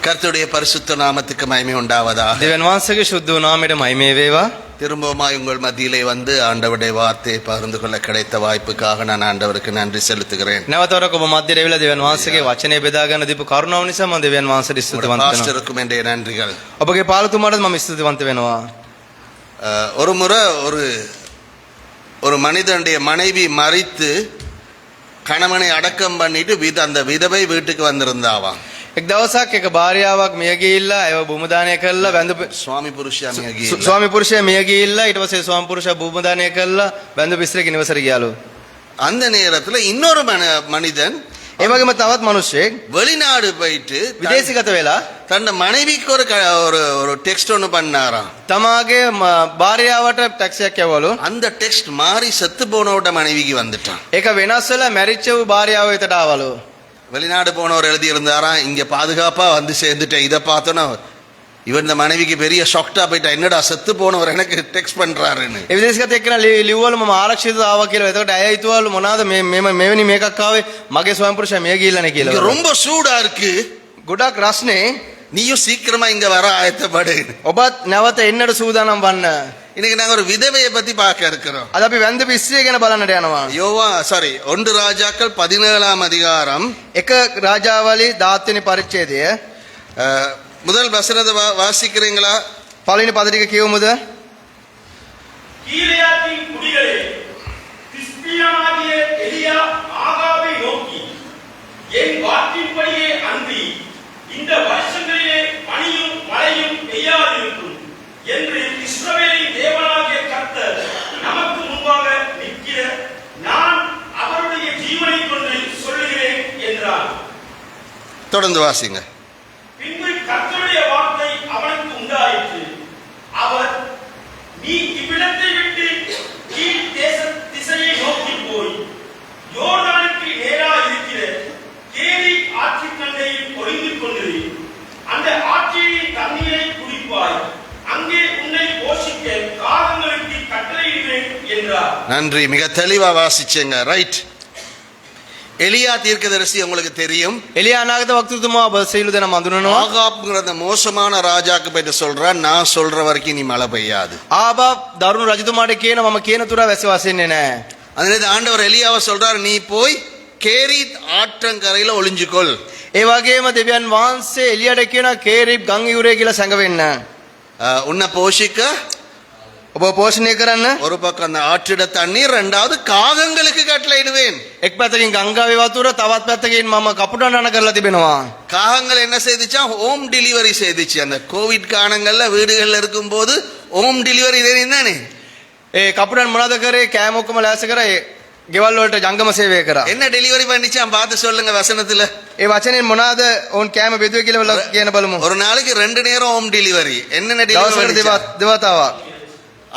கர்த்தருடைய பரிசுத்த நாமத்துக்கு மகிமை உண்டாவதாக. දෙවියන් වහන්සේගේ ශුද්ධ නාමයට මහිමේ වේවා. திரும்பவுமாய் உங்கள் மத்தியிலே வந்து ஆண்டவருடைய வார்த்தையை பகிர்ந்து கொள்ள கிடைத்த வாய்ப்புக்காக நான் ஆண்டவருக்கு நன்றி செலுத்துகிறேன். නැවතවරක ඔබ මැදට ඇවිල්ලා දෙවියන් වහන්සේගේ වචනේ බෙදා ගන්න දීපු කරුණාව නිසා මම දෙවියන් වහන්සේට ස්තුතිවන්ත වෙනවා. பாஸ்டருக்கும் என்னுடைய நன்றிகள். ඔබගේ පාලතුමාටත් මම ස්තුතිවන්ත වෙනවා. ஒரு முறை ஒரு மனிதனுடைய மனைவி மரித்து கணவனை அடக்கம் பண்ணிட்டு அந்த விதவை வீட்டுக்கு வந்திருந்தாவாம். එක් දවසක් එක භාර්යාවක් මිය ගිහිල්ලා ඒව භූමදානය කළා වැඳ சுவாமி புருஷයා මිය ගිහිල්ලා ස්වාමි පුරුෂයා මිය ගිහිල්ලා ඊට පස්සේ ස්වාමි පුරුෂයා භූමදානය කළා වැඳ පිස්සරේ නිවසට ගියාලු. அந்த நேரத்துல இன்னொரு மனிதன் ඒ වගේම තවත් මිනිහෙක් வெளிநாடு போயிட்டு විදේශගත වෙලා தன் மனைவிக்கு ஒரு டெக்ஸ்ட் ஒன்று பண்ணாராம். තමාගේ භාර්යාවට ටැක්ස් එකක් යවලු. அந்த டெக்ஸ்ட் மாறி செத்து போனோட மனைவிக்கு வந்துட்டான். ඒක වෙනස් වෙලා මැරිච්ච වූ භාර්යාව වෙතට ආවලු. வெளிநாடு போனவர் எழுதி இருந்தாராம், இங்க பாதுகாப்பா வந்து சேர்ந்துட்டேன். இதை பார்த்தோன்னா இவன் இந்த மனைவிக்கு பெரிய ஷாக்டா போயிட்டா, என்னடா செத்து போனவர் எனக்கு டெக்ஸ்ட் பண்றாருன்னு. ඒ විදේශගත එක්කන ලිව්වලු මම ආරක්ෂිතව ආවා කියලා. එතකොට ඇය හිතුවලු මොනවාද මෙවැනි මේකක් ආවේ මගේ ස්වාමි පුරුෂයා මිය ගිහිල්ලානේ කියලා. ரொம்ப சூடா இருக்கு, ගොඩක් රස්නේ, நீயும் சீக்கிரமா இங்க வர ஆயத்தப்படு. ඔබත් නැවත එන්නට සූදානම් වන්න. இன்னைக்கு நாங்க ஒரு விதவையை பத்தி பார்க்க இருக்கிறோம். අද අපි වැඳ පිස්සිය ගැන බලන්නට යනවා. 1 ராஜாக்கள் 17ஆம் அதிகாரம் එක රාජාවලි 17 වෙනි පරිච්ඡේදය முதல் வசனத்தை வாசிக்கிறீங்களா? පළවෙනි පද ටික කියවමුද? கீலேயாத்தின் குடிகளே, திஸ்பியானாகிய எலியா ஆகாபை நோக்கி, என் வாக்கின்படியே அன்றி இந்த வருஷங்களிலே பனியும் மழையும் பெய்யாதிருக்கும் என்று இஸ்ரவேலின் தேவனாகிய கர்த்தர் நமக்கு முன்பாக நிற்கிற நான் அவருடைய ஜீவனை கொண்டு சொல்லுகிறேன் என்றார். தொடர்ந்து வாசிங்க. பின்பு கர்த்தருடைய வார்த்தை அவனுக்கு உண்டாயிற்று. அவர், நீ இவ்விடத்தை விட்டு கீழ் தேச திசையை நோக்கி போய் யோர்தானுக்கு நேராக இருக்கிற கேரி ஆற்றின் கண்டையில் ஒளிந்து கொண்டிரு. அந்த ஆற்றின் தண்ணீரை குடிப்பாய். அங்கே உன்னை போஷிக்க காகங்களுக்கு கட்டளையிடுவேன் என்றார். நன்றி, மிக தெளிவா வாசிச்சேங்க. ரைட். எலியா தீர்க்கதரிசி உங்களுக்கு தெரியும். එලියා අනාගත වක්තතුමා ඔබ සියලු දෙනා මඳුනනවා. ஆகாப்ங்கிற அந்த மோசமான ராஜாக்கு போயிட்டு சொல்றான், நான் சொல்ற வரைக்கும் நீ மழை பெய்யாது. ආබා දරුණු රජතුමාට කියන මම කියන තුර වැසි වසින්නේ නැහැ. அதனால ஆண்டவர் எலியாவை சொல்றாரு, நீ போய் கேரித் ஆற்றங்கரையில ஒளிஞ்சுக்கொள். ඒ වගේම දෙවියන් වහන්සේ එලියට කියන කේරිබ් ගම් යුරේ කියලා සැඟවෙන්න. உன்னை போஷிக்க ඔබ පෝෂණය කරන්න. ஒரு பக்கம் அந்த ஆற்றிட தண்ணீர், ரெண்டாவது காகங்களுக்கு கட்டளையிடுவேன். එක් පැත්තකින් ගංගාවේ වතුර, තවත් පැත්තකින් මම කපුටන් කරලා තිබෙනවා. காகங்கள் என்ன செய்துச்சா? Home delivery செய்துச்சு. அந்த கோவிட் காலங்கள்ல வீடுகள்ல இருக்கும் போது ஹோம் டெலிவரி தானே. ඒ කපුටන් මොනවද කරේ? කෑම ඔක්කොම ලෑස්ති කරා. ගෙවල් වලට ජංගම සේවය කරා. என்ன டெலிவரி பண்ணிச்சாம் பார்த்து சொல்லுங்க வசனத்துல. ඒ වචනෙන් මොනවාද ඔවුන් කෑම බෙදුවේ කියලා කියන බලමු. ஒரு நாளைக்கு 2 நேரம் ஹோம் டெலிவரி. என்னென்ன டெலிவரி? දෙවතාවක්.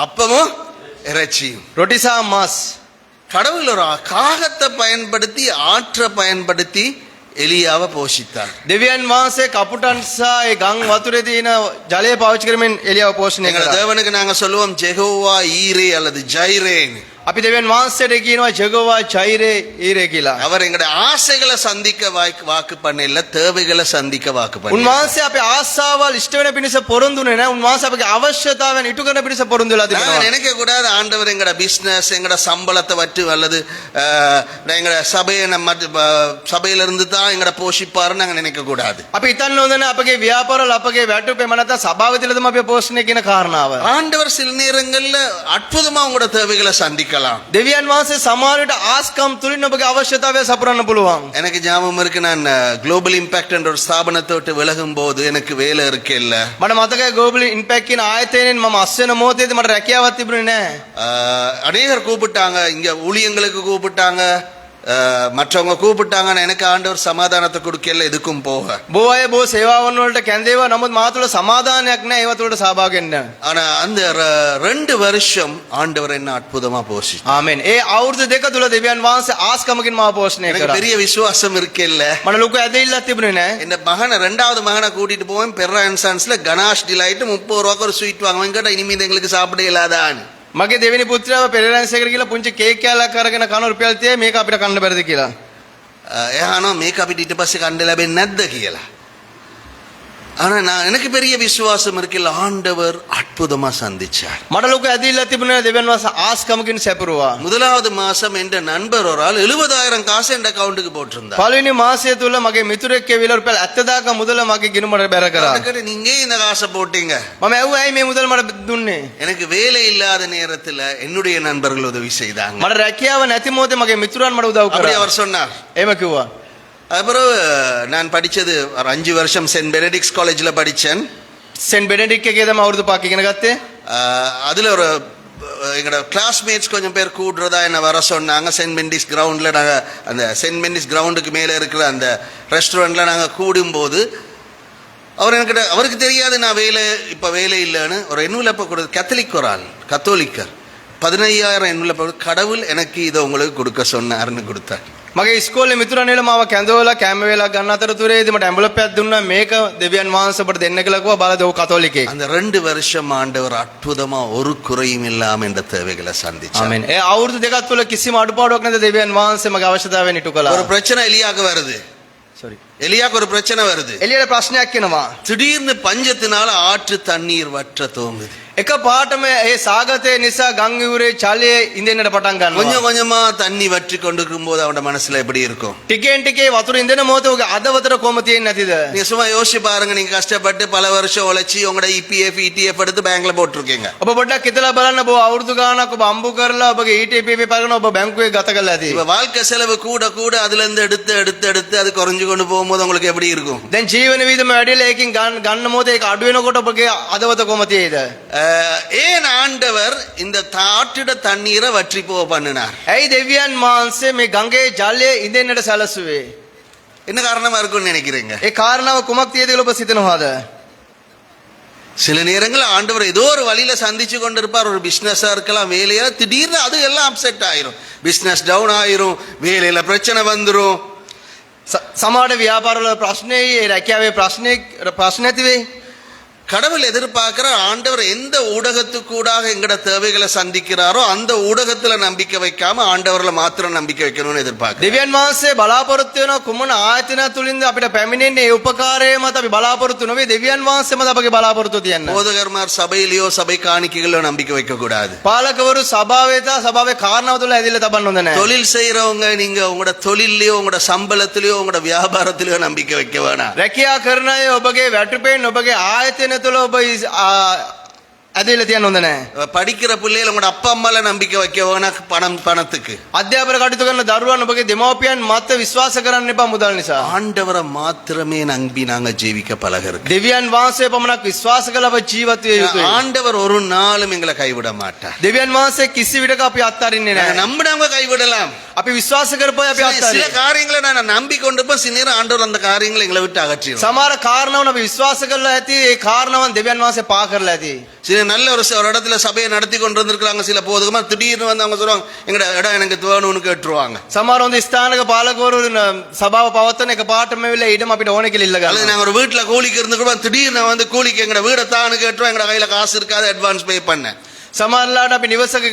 அப்பமும் இறைச்சியும். ரொட்டி சா மாஸ். கடவுள் ஒரு காகத்தை பயன்படுத்தி ஆற்றை பயன்படுத்தி எலியாவை போஷித்தார். දෙවියන් වහන්සේ කපුටන් සහ ඒ ගම් වතුරේ තියෙන ජලය පාවිච්චි කරමින් එලියාව පෝෂණය எங்க කළා. தேவனுக்கு நாங்க சொல்லுவோம் ஜெகோவா ஈரே அல்லது ஜைரேன்னு. අපි දෙවියන් වහන්සේට කියනවා ජෙගෝවා ජෛරේ ඊරේ කියලා. அவர் எங்களுடைய ஆசைகளை சந்திக்க வாக்கு பண்ணல, தேவைகளை சந்திக்க வாக்கு பண்ண. උන්වහන්සේ අපේ ආශාවල් ඉෂ්ට වෙන පිණිස පොරොන්දුනේ නැහැ. උන්වහන්සේ අපගේ අවශ්‍යතාවයන් ඉටු කරන පිණිස පොරොන්දු වෙලා நாங்க තිබෙනවා. நினைக்க கூடாது ஆண்டவர் எங்கட பிசினஸ், எங்கட சம்பளத்தை வச்சு அல்லது எங்கட சபையில இருந்து தான் எங்கட போஷிப்பாருன்னு நாங்க நினைக்க கூடாது. අපි හිතන්න ඕනේ නැහැ අපගේ ව්‍යාපාරවල අපගේ වැටුපේ මනත සභාවතිලද අපේ පෝෂණය කියන කාරණාව. ஆண்டவர் சில நேரங்கள்ல அற்புதமா உங்களோட தேவைகளை சந்திக்கலாம். දෙවියන් වහන්සේ සමහර විට ආස්කම් තුලින් ඔබගේ අවශ්‍යතාවය සපුරන්න පුළුවන්. எனக்கு ஞாபகம் இருக்கு, நான் குளோபல் இம்பாக்ட் என்ற ஒரு ஸ்தாபனத்தை விட்டு விலகும் போது எனக்கு வேலை இருக்கு இல்ல. මට මතකයි ග්ලෝබල් ඉම්පැක්ට් කියන ආයතනයෙන් මම අස්වෙන මොහොතේදී මට රැකියාවක් තිබුණේ නැහැ. அநேகர் கூப்பிட்டாங்க, இங்க ஊழியங்களுக்கு கூப்பிட்டாங்க, மற்றவங்க கூப்பிட்டாங்க. எனக்கு ஆண்டவர் சமாதானத்தை கொடுக்கல எதுக்கும் போக. බොහෝ අය බොහෝ සේවාවන් වලට කැඳේවා. නමුත් මා තුළ සමාදානයක් නැහැ ඒවත් වලට සහභාගී වෙන්න. ஆனா அந்த 2 வருஷம் ஆண்டவர் என்ன அற்புதமா போஷிச்சார். ආමෙන්. ඒ අවුරුදු දෙක තුල දෙවියන් වහන්සේ ආස්කමකින් මාව පෝෂණය எனக்கு කරා. பெரிய விசுவாசம் இருக்குல்ல. මට ලොකු ඇදහිල්ලක් තිබුණේ නැහැ. இந்த மகனை 2வது மகனை கூட்டிட்டு போவேன் பெர்ரா இன்சான்ஸ்ல கனாஷ் டிலைட் 30 ரூபாய்க்கு ஒரு ஸ்வீட் வாங்குவேன். கேட்டா இனிமே எங்களுக்கு சாப்பிட இயலாதான்னு. මගේ දෙවෙනි පුත්‍රයාව පෙරේරන්සේකට කියලා පුංචි කේක් කෑල්ලක් අරගෙන කන රුපියල් 30 මේක අපිට කන්න බැරිද කියලා. එයානෝ මේක අපිට ඊට පස්සේ කන්න ලැබෙන්නේ නැද්ද කියලා. ஆனா நான் எனக்கு பெரிய விசுவாசம் இருக்குல்ல, ஆண்டவர் அற்புதமா சந்திச்சார். මට ලොකු ඇදහිල්ලක් තිබුණේ දෙවියන් වහන්සේ ආස්කමකින් සැපරුවා. முதலாவது மாசம் என்ற நண்பர் ஒரு ஆள் 70,000 காசு என் அக்கவுண்ட்டுக்கு போட்டிருந்தார். පළවෙනි මාසය තුල මගේ මිතුරෙක් කෙවිලා රුපියල් 70000ක මුදල මගේ ගිණුමට බැර කරා. அதுக்கு நீங்க ஏன் இந்த காசை போட்டீங்க? මම ඇහුවා ඇයි මේ මුදල් මට දුන්නේ? எனக்கு வேலை இல்லாத நேரத்துல என்னுடைய நண்பர்கள் உதவி செய்தாங்க. මට රැකියාව නැති මොහොතේ මගේ මිතුරන් මට උදව් அப்படி කරා. அவர் சொன்னார். එහෙම කිව්වා. அப்புறம் நான் படிச்சது ஒரு 5 வருஷம் சென்ட் பெனடிக்ஸ் காலேஜ்ல படிச்சேன். සෙන්ට් බෙනඩික්ට් එකේ තමයි අවුරුදු 5ක් ඉගෙන ගත්තේ. அதுல ஒரு எங்களோட கிளாஸ்மேட்ஸ் கொஞ்சம் பேர் கூடுறதா என்ன வர சொன்னாங்க. சென்ட் பெனடிக்ஸ் கிரவுண்ட்ல நாங்க அந்த சென்ட் பெனடிக்ஸ் கிரவுண்டுக்கு மேல இருக்கிற அந்த ரெஸ்டாரண்ட்ல நாங்க கூடும்போது அவருக்கு தெரியாது நான் வேலை இல்லைன்னு ஒரு எண்ணுலப்ப கொடுத்து கேத்தலிக் ஒரு ஆள் கத்தோலிக்கர் 15,000 எண்ணுலப்ப கடவுள் எனக்கு இதை உங்களுக்கு கொடுக்க சொன்னார்னு கொடுத்தார். මගේ ඉස්කෝලේ මිතුරන්වල මාව කැඳවලා කැම වේලා ගන්න අතරතුරේදී මට ඇම්බුලප්පයක් දුන්නා. මේක දෙවියන් වහන්සේ අපට දෙන්න කියලා කිව්වා. බලද ඔව් කතෝලිකයෙක්. அந்த 2 வருஷம் ஆண்டவர் அற்புதமா ஒரு குறையும் இல்லாம இந்த தேவைகளை சந்திச்சார். ආමෙන්. ඒ අවුරුදු දෙකක් තුල කිසිම අඩුපාඩුවක් නැද දෙවියන් වහන්සේ මගේ අවශ්‍යතාවය නිතු කළා. ஒரு பிரச்சனை எலியாக்கு வருது. எலியாக்கு ஒரு பிரச்சனை வருது. එළියට ප්‍රශ්නයක් එනවා. திடீர்னு பஞ்சத்தினால ஆற்று தண்ணீர் வற்ற துவங்குது. එක පාටම ඒ සාගතය නිසා ගම් ඉවුරේ ජලය ඉඳෙන්නට පටන් ගන්නවා. கொஞ்சம் கொஞ்சமா தண்ணி வற்றி கொண்டிருக்கும் போது அவனோட மனசுல எப்படி இருக்கும்? ටිකෙන් ටිකේ වතුර ඉඳෙන මොහොතේ ඔගේ අදවතර කොහොම තියෙන්නේ නැතිද? நீங்க சும்மா யோசிச்சு பாருங்க. நீங்க கஷ்டப்பட்டு பல வருஷம் உழைச்சி உங்களோட EPF ETF எடுத்து பேங்க்ல போட்டிருக்கீங்க. ඔබ පොඩ්ඩක් හිතලා බලන්න. ඔබ අවුරුදු ගාණක් ඔබ අම්බු කරලා ඔබගේ ETP පගන ඔබ බැංකුවේ ගත කරලා ඇති. இப்ப வாழ்க்கை செலவு கூட கூட அதுல இருந்து எடுத்து அது குறைஞ்சு கொண்டு போகும்போது உங்களுக்கு எப்படி இருக்கும்? දැන් ජීවන වියදම වැඩිලා ඒකෙන් ගන්න මොහොතේ ඒක අඩු වෙනකොට ඔබගේ අදවත කොහොම තියෙයිද? ஏன் ஆண்டவர் இந்த ஆற்றிட தண்ணீரை வற்றி போக பண்ணினார்? ඇයි දෙවියන් වහන්සේ මේ ගඟේ ජලය ඉඳෙන්නට සැලසුවේ? என்ன காரணமா இருக்கும்னு நினைக்கிறீங்க? ඒ කාරණාව කුමක් තියෙද කියලා ඔබ සිතනවාද? சில நேரங்கள் ஆண்டவர் ஏதோ ஒரு வழியில சந்திச்சு கொண்டிருப்பார். ஒரு பிசினஸா இருக்கலாம், வேலையா, திடீர்னு அது எல்லாம் அப்செட் ஆயிரும். பிசினஸ் டவுன் ஆயிரும், வேலையில பிரச்சனை வந்துரும். සමහර ව්‍යාපාරවල ප්‍රශ්නේ, ඒ රැකියාවේ ප්‍රශ්න ඇති වෙයි. கடவுள் எதிர்பார்க்கிற ஆண்டவர் எந்த ஊடகத்துக்கூடாக எங்கட தேவைகளை சந்திக்கிறாரோ அந்த ஊடகத்துல நம்பிக்கை வைக்காம ஆண்டவர்ல மாத்திரம் நம்பிக்கை வைக்கணும்னு எதிர்பார்க்க. දෙවියන් වහන්සේ බලාපොරොත්තු වෙන කුමන ආයතන තුලින්ද අපිට පැමිණෙන්නේ? ඒ උපකාරය මත අපි බලාපොරොත්තු නොවේ. දෙවියන් වහන්සේ මත අපගේ බලාපොරොත්තු තියන්න. போதகர்மார் சபையிலயோ சபை காணிக்கைகளோ நம்பிக்கை வைக்க கூடாது. පාලකවරු සභාවේ කාරණාව තුල ඇදිලා තබන්න හොඳ නැහැ. தொழில் செய்யறவங்க நீங்க உங்களோட தொழிலையோ உங்களோட சம்பளத்திலயோ உங்களோட வியாபாரத்திலயோ நம்பிக்கை வைக்க வேணாம். රැකියා කරන අය ඔබගේ වැටුපෙන් ඔබගේ ආයතන තුල ඔබ ඇදහිලා තියන්න හොඳ නැහැ. படிக்கிற பிள்ளைகள் உங்களோட அப்பா அம்மால நம்பிக்கை வைக்க வேணாம் பணத்துக்கு. අධ්‍යාපන කටයුතු කරන දරුවන් ඔබගේ දෙමව්පියන් මත විශ්වාස කරන්න එපා මුදල් නිසා. ஆண்டவரை மாத்திரமே நம்பி நாங்க ஜீவிக்க பழகிறது. දෙවියන් වහන්සේ පමණක් විශ්වාස කළව ජීවත් විය යුතුයි. ஆண்டவர் ஒரு நாளும் எங்களை கைவிட மாட்டார். දෙවියන් වහන්සේ කිසි විටක අපි අත්හරින්නේ නැහැ. நம்பினவங்க கைவிடலாம். අපි විශ්වාස කරපුවා අපි சில අත්හරිනවා. காரியங்களை நான் நம்பி கொண்டிருப்போம். சில நேரம் ஆண்டவர் அந்த காரியங்களை எங்களை விட்டு அகற்றிடும். සමහර කාරණාවන් අපි විශ්වාස කරලා ඇති. ඒ කාරණාවන් දෙවියන් වහන්සේ පා කරලා ඇති. சில நல்ல ஒரு இடத்துல சபையை நடத்தி கொண்டு வந்திருக்காங்க. சில போதுமா திடீர்னு வந்து அவங்க சொல்லுவாங்க எங்கட இடம் எனக்கு வேணும்னு கேட்டுருவாங்க. සමහර හොඳ ස්ථානක පාලකවරු සභාව පවත්වන එක පාටම වෙලා ඊටම අපිට ඕන කියලා ඉල්ල அல்லது ගන්නවා. நாங்க ஒரு வீட்டுல கூலிக்கு இருந்து கூட திடீர்னு வந்து கூலிக்கு எங்கட வீட தானு கேட்டுருவோம். எங்கட கையில காசு இருக்காது, அட்வான்ஸ் பே பண்ண. සමහරලාට අපි නිවසක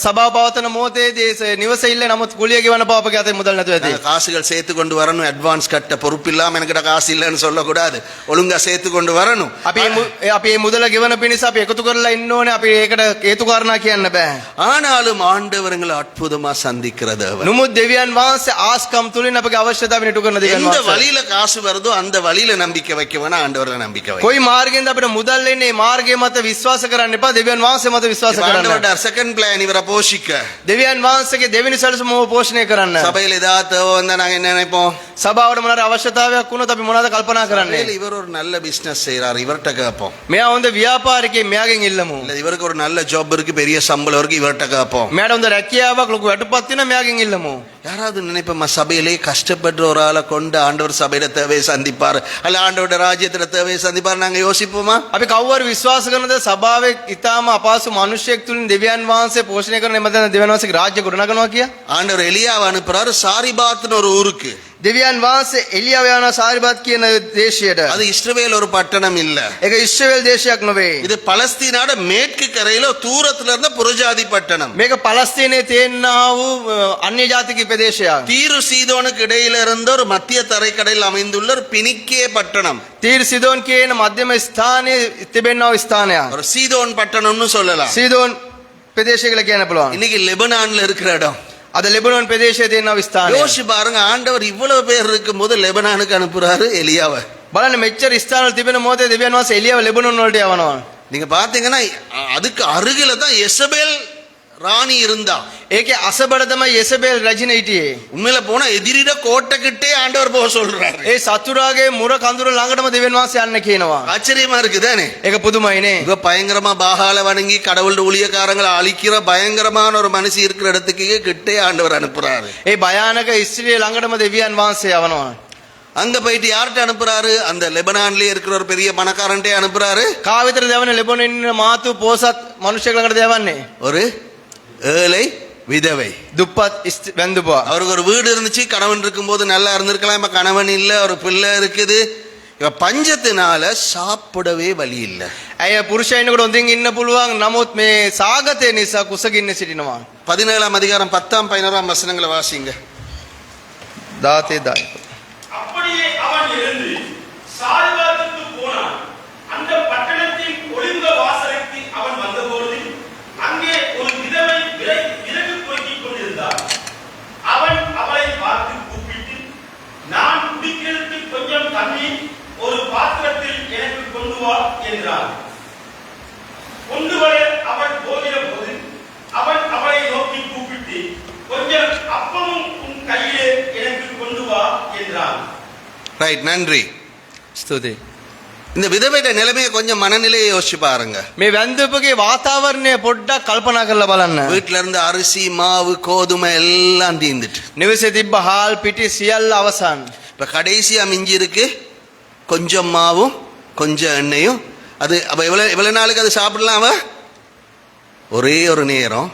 සභාව පවත්වන මොහොතේදී නිවස ඉල්ල නමුත් කුලිය ගෙවන්න පාප ගැතේ මුදල් නැතුව ඇති. காசுகள் சேர்த்து கொண்டு வரணும். அட்வான்ஸ் கட்ட பொறுப்பு இல்லாம என்கிட்ட காசு இல்லைன்னு சொல்லக்கூடாது. ஒழுங்கா சேர்த்து கொண்டு வரணும். අපි මේ මුදල ගෙවන පිණිස අපි එකතු කරලා ඉන්න ඕනේ. අපි ඒකට හේතු කාරණා කියන්න බෑ. ஆனாலும் ஆண்டவர்களை அற்புதமா சந்திக்கிறது. නමුත් දෙවියන් වහන්සේ ආස්කම් තුලින් අපගේ අවශ්‍යතාවය නිතු කරන දෙවියන් எந்த වහන්සේ. வழியில காசு வருதோ அந்த வழியில நம்பிக்கை வைக்க வேணாம். ஆண்டவர்ல நம்பிக்கை வைக்க. කොයි මාර්ගයෙන්ද අපිට මුදල් එන්නේ? මේ මාර්ගය මත විශ්වාස කරන්න එපා. දෙවියන් වහන්සේ මත විශ්වාස කරන්න. ஆண்டவரோட செகண்ட் பிளான் இவரை போஷிக்க. දෙවියන් වහන්සේගේ දෙවෙනි සැලසුම පෝෂණය කරන්න. சபையில ஏதாவது தேவை வந்தா நாங்க என்ன நினைப்போம்? සභාවට මොනවාර අවශ්‍යතාවයක් වුණොත් අපි මොනවද කල්පනා කරන්නේ? இவர் ஒரு நல்ல பிசினஸ் செய்யறாரு, இவர்கிட்ட கேட்போம். මෙයා හොඳ ව්‍යාපාරිකයෙක්, මෙයාගෙන් ඉල්ලමු. இல்ல இவருக்கு ஒரு நல்ல ஜாப் இருக்கு, பெரிய சம்பளம் இருக்கு, இவர்கிட்ட கேட்போம். මෙයාට හොඳ රැකියාවක්, ලොකු වැටුපක් තියෙනවා, මෙයාගෙන් ඉල්ලමු. யாராவது நினைப்போமா சபையிலே கஷ்டப்படுற ஒரு ஆளை கொண்டு ஆண்டவர் சபையில தேவையை சந்திப்பார், அல்ல ஆண்டவரோட ராஜ்யத்துல தேவையை சந்திப்பார் நாங்க யோசிப்போமா? අපි කවුරු විශ්වාස කරනද සභාවේ ඊටාම අපහසු මිනිසෙක් තුලින් දෙවියන් වහන්සේ පෝෂණය කරන එමෙතන දෙවියන් වහන්සේගේ රාජ්‍ය ගොඩනගනවා කිය? ஆண்டவர் எலியாவை அனுப்புறாரு சாரிபாத்னு ஒரு ஊருக்கு. දෙවියන් වහන්සේ එලියාව යන සාරිබත් කියන දේශයට. அது இஸ்ரவேல் ஒரு பட்டணம் இல்ல. ඒක ඉස්රායෙල් දේශයක් නෙවෙයි. இது பலஸ்தீனோட மேற்கு கரையில தூரத்துல இருந்த புறஜாதி பட்டணம். මේක පලස්තීනයේ තියෙනා වූ අන්‍ය ජාතික ප්‍රදේශයක්. தீரு சீதோனுக்கு இடையில இருந்த ஒரு மத்திய தரைக்கடலில் அமைந்துள்ள ஒரு பினிக்கே பட்டணம். තීර් සිදෝන් කියන මධ්‍යම ස්ථානයේ තිබෙනා වූ ස්ථානයක්. ஒரு சீதோன் பட்டணம்னு சொல்லலாம். සීදෝන් ප්‍රදේශය කියලා කියන්න පුළුවන්. இன்னைக்கு லெபனான்ல இருக்கிற இடம். අද ලෙබනෝන් ප්‍රදේශයේ තියෙනා වූ ස්ථානය. யோசிச்சு பாருங்க, ஆண்டவர் இவ்வளவு பேர் இருக்கும்போது லெபனானுக்கு அனுப்புறாரு எலியாவை. බලන්න මෙච්චර ස්ථානවල තිබෙන මොහොතේ දෙවියන් වහන්සේ එලියාව ලෙබනෝන් වලට යවනවා. நீங்க பாத்தீங்கன்னா அதுக்கு அருகில தான் எசபேல் ராணி இருந்தா. ඒකේ අසබඩ තමයි යෙසබෙල් රජින හිටියේ. உண்மையில போனா எதிரிட கோட்டைக்கிட்டே ஆண்டவர் போக சொல்றாரு. ඒ සතුරාගේ මුර කඳුර ළඟටම දෙවියන් වහන්සේ යන්න කියනවා. ஆச்சரியமா இருக்குதானே? ඒක පුදුමයිනේ. இவ பயங்கரமா பாகால வணங்கி கடவுள் ஊழியக்காரங்களை அழிக்கிற பயங்கரமான ஒரு மனுஷி இருக்கிற இடத்துக்கு கிட்டே ஆண்டவர் அனுப்புறாரு. ඒ භයානක ස්ත්‍රිය ළඟටම දෙවියන් වහන්සේ යවනවා. அங்க போயிட்டு யார்கிட்ட அனுப்புறாரு? அந்த லெபனான்லயே இருக்கிற ஒரு பெரிய பணக்காரன்ட்டே அனுப்புறாரு. කාවිතර දෙවන්නේ ලෙබනෝන් ඉන්න මාතු පෝසත් මිනිහෙක් ළඟට දෙවන්නේ. ஒரு ஏழை விதவை. දුප්පත් වැන්දුපුවා. அவருக்கு ஒரு வீடு இருந்துச்சு, கணவன் இருக்கும்போது நல்லா இருந்திருக்கலாம். இப்ப கணவன் இல்ல, ஒரு பிள்ளை இருக்குது. இவ பஞ்சத்தினால சாப்பிடவே வழி இல்ல. ඇය පුරුෂයෙකුට හොඳින් ඉන්න පුළුවන්. නමුත් මේ සාගතය නිසා කුසගින්න සිටිනවා. 17 அதிகாரம் 10 11 வசனங்களை வாசிங்க. 17 அப்படியே அவன் எழுந்து சாரிபாத்துக்கு போனான். அந்த பட்டணத்தின் ஒளிந்த வாசலுக்கு அவன் வந்தபோது அங்கே ஒரு விதவை விறகு பொறுக்கிக் கொண்டிருந்தாள். அவன் அவளை பார்த்து கூப்பிட்டு, நான் குடிக்கிறதுக்கு கொஞ்சம் தண்ணீர் ஒரு பாத்திரத்தில் எனக்கு கொண்டு வா என்றான். கொண்டு வர அவள் போகிற போது அவன் அவளை நோக்கி கூப்பிட்டு, கொஞ்சம் அப்பமும் உன் கையிலே எனக்கு கொண்டு வா என்றான். ரைட், நன்றி. ස්තුතියි. இந்த விதவையோட நிலைமையை கொஞ்சம் மனநிலையை யோசிச்சு பாருங்க. මේ වැන්දුපගේ වාතාවරණය පොඩ්ඩක් කල්පනා කරලා බලන්න. வீட்டுல இருந்து அரிசி மாவு கோதுமை எல்லாம் தீந்துட்டு, නිවසේ තිබ්බ හාල් පිටි සියල්ල අවසන්. இப்ப கடைசியா மிஞ்சி இருக்கு கொஞ்சம் மாவும் கொஞ்சம் எண்ணெயும். அது அப்ப எவ்வளவு நாளுக்கு அது சாப்பிடலாம்? அவ ஒரே ஒரு நேரம்,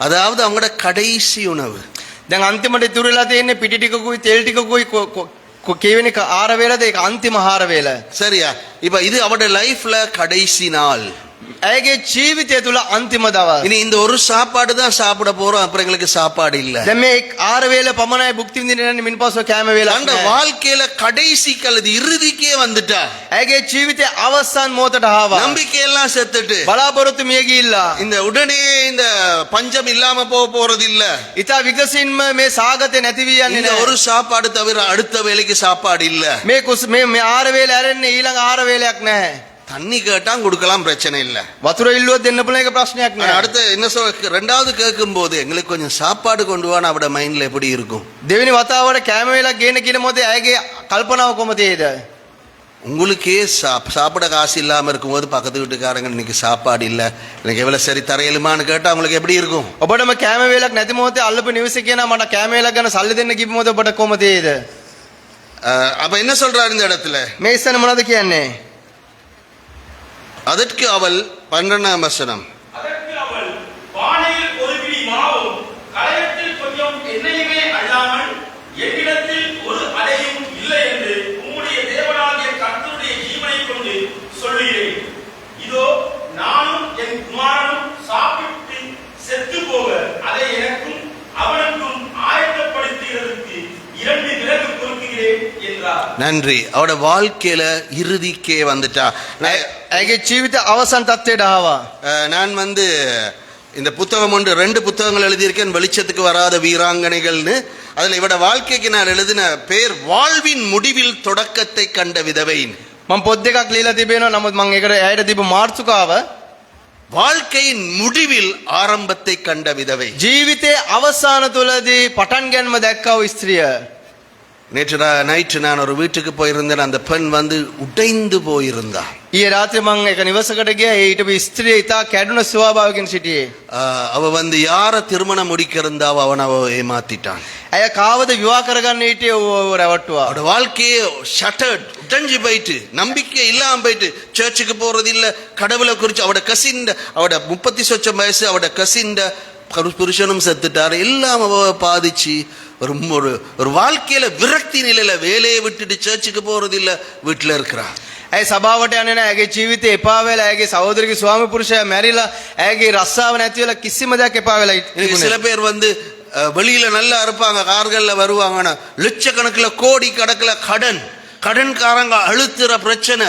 அதாவது அவங்களோட கடைசி உணவு. දැන් අන්තිමට ඉතුරුලා තියෙන්නේ පිටි ටිකකුයි තෙල් ටිකකුයි කේවෙන ආහාර වේලද ඒක අන්තිම ආහාර වේල. சரியா? இப்ப இது அவருடைய லைஃப்ல கடைசி நாள். ඇයගේ ජීවිතය තුල අන්තිම දවස්. இனி இந்த ஒரு சாப்பாடு தான் சாப்பிட போறோம், அப்புறம் எங்களுக்கு சாப்பாடு இல்ல. දැන් මේ ආහාර වේල පමණයි භුක්ති විඳින්න මින්පස්සෝ කෑම වේලක් அந்த නෑ. வாழ்க்கையில கடைசிக்கு அல்லது இறுதிக்கே வந்துட்டா. ඇයගේ ජීවිතයේ අවසන් මොහොතට ආවා. நம்பிக்கையெல்லாம் செத்துட்டு බලාපොරොත්තු මිය ගිහිල්ලා. இந்த உடனே இந்த பஞ்சம் இல்லாம போக போறது இல்ல. ඊට විකසින්ම මේ සාගතේ නැති වී යන්නේ இந்த නෑ. ஒரு சாப்பாடு தவிர அடுத்த வேலைக்கு சாப்பாடு இல்ல. මේ ආහාර වේල ඇරෙන්නේ ඊළඟ ආහාර වේලයක් නැහැ. தண்ணி கேட்டா கொடுக்கலாம், பிரச்சனை இல்ல. වතුර ඉල්ලුවොත් දෙන්න පුළුවන් එක ප්‍රශ්නයක් ஆனா නෑ. அடுத்த என்ன ரெண்டாவது கேட்கும் போது எங்களுக்கு கொஞ்சம் சாப்பாடு கொண்டு வான்னு அவட மைண்ட்ல எப்படி இருக்கும்? දෙවෙනි වතාවට කෑම වේලක් ගේන කියන මොකද ඇයගේ කල්පනාව කොහොමද ඒද? உங்களுக்கே சாப்பிட காசு இல்லாம இருக்கும்போது பக்கத்து வீட்டுக்காரங்க இன்னைக்கு சாப்பாடு இல்ல, எனக்கு எவ்வளவு சரி தரையலுமான்னு கேட்டா உங்களுக்கு எப்படி இருக்கும்? ඔබටම කෑම වේලක් නැති මොහොතේ අල්ලපු නිවසේ කියනවා මට කෑම වේලක් ගන්න සල්ලි දෙන්න කිව්ව මොකද ඔබට කොහොමද ඒද? அப்ப என்ன சொல்றாரு இந்த இடத்துல? මේ ඉස්සන මොනවද කියන්නේ? அதற்கு அவள் 12ஆம் வசனம், அதற்கு அவள், பானையில் ஒரு பிடி மாவும் கலயத்தில் கொஞ்சம் எண்ணெயுமே அல்லாமல் என்னிடத்தில் ஒரு அடையும் இல்லை என்று உம்முடைய தேவனாகிய கர்த்தருடைய ஜீவனை கொண்டு சொல்லுகிறேன். இதோ நானும் என் குமாரனும் சாப்பிட்டு செத்து போக அதை எனக்கும் அவனுக்கும் ஆயத்தப்படுத்துகிறதற்கு 2 விறகு பொறுக்குகிறேன் என்றார். நன்றி. அவட வாழ்க்கையில இறுதிக்கே வந்துட்டா. ඇයගේ ජීවිත අවසන් තත්ත්වයට ආවා. நான் இந்த புத்தகம் ஒன்று 2 புத்தகங்கள் எழுதியிருக்கேன், வெளிச்சத்துக்கு வராத வீராங்கனைகள்னு. அதுல இவட வாழ்க்கைக்கு நான் எழுதின பேர் வாழ்வின் முடிவில் தொடக்கத்தை கண்ட விதவை. මම පොත් දෙකක් ලියලා තිබෙනවා. නමුත් මම ඒකට ඇයට දීපු මාතෘකාව வாழ்க்கையின் முடிவில் ஆரம்பத்தை கண்ட விதவை. ජීවිතයේ අවසාන තුලදී පටන් ගැනීම දැක්කා වූ ස්ත්‍රිය. நேற்று நைட்டு நான் ஒரு வீட்டுக்கு போயிருந்தேன். அந்த பெண் உடைந்து போயிருந்தா. ඊයේ රාත්‍රියේ මම එක නිවසකට ගියා. ඒ ඊට ස්ත්‍රිය ඉතා කැඩුන ස්වභාවයකින් සිටියේ. அவ யார திருமணம் முடிக்க இருந்தாவோ அவன் ஏமாத்திட்டான். ඇය කාවද විවාහ කරගන්න හිටියේ ඌව රැවට්ටුවා. அவட வாழ்க்கையே ஷட்டர்ட், உடைஞ்சு போயிட்டு, நம்பிக்கை இல்லாம போயிட்டு, சர்ச்சுக்கு போறது இல்ல, கடவுளை குறிச்சு அவட கசின், அவட 30 சொச்சம் வயசு அவட கசின் புருஷனும் செத்துட்டாரு. எல்லாம் அவ பாதிச்சு ஒரு ஒரு ஒரு வாழ்க்கையில விரக்தி நிலையில வேலையை விட்டுட்டு சர்ச்சுக்கு போறது இல்ல, வீட்டுல இருக்கிறார். ඇයි සභාවට යන්නේ නැහැ. ඇගේ ජීවිතේ එපා වෙලා, ඇගේ සහෝදරිගේ ස්වාමි පුරුෂයා මැරිලා, ඇගේ රස්සාව නැති වෙලා කිසිම දෙයක් එපා වෙලා இன்னைக்கு சில பேர் வந்து வெளியில நல்லா இருப்பாங்க, கார்கள்ல வருவாங்கன்னா லட்சக்கணக்கில் கோடி கணக்கில் கடன்காரங்க அழுத்துற பிரச்சனை,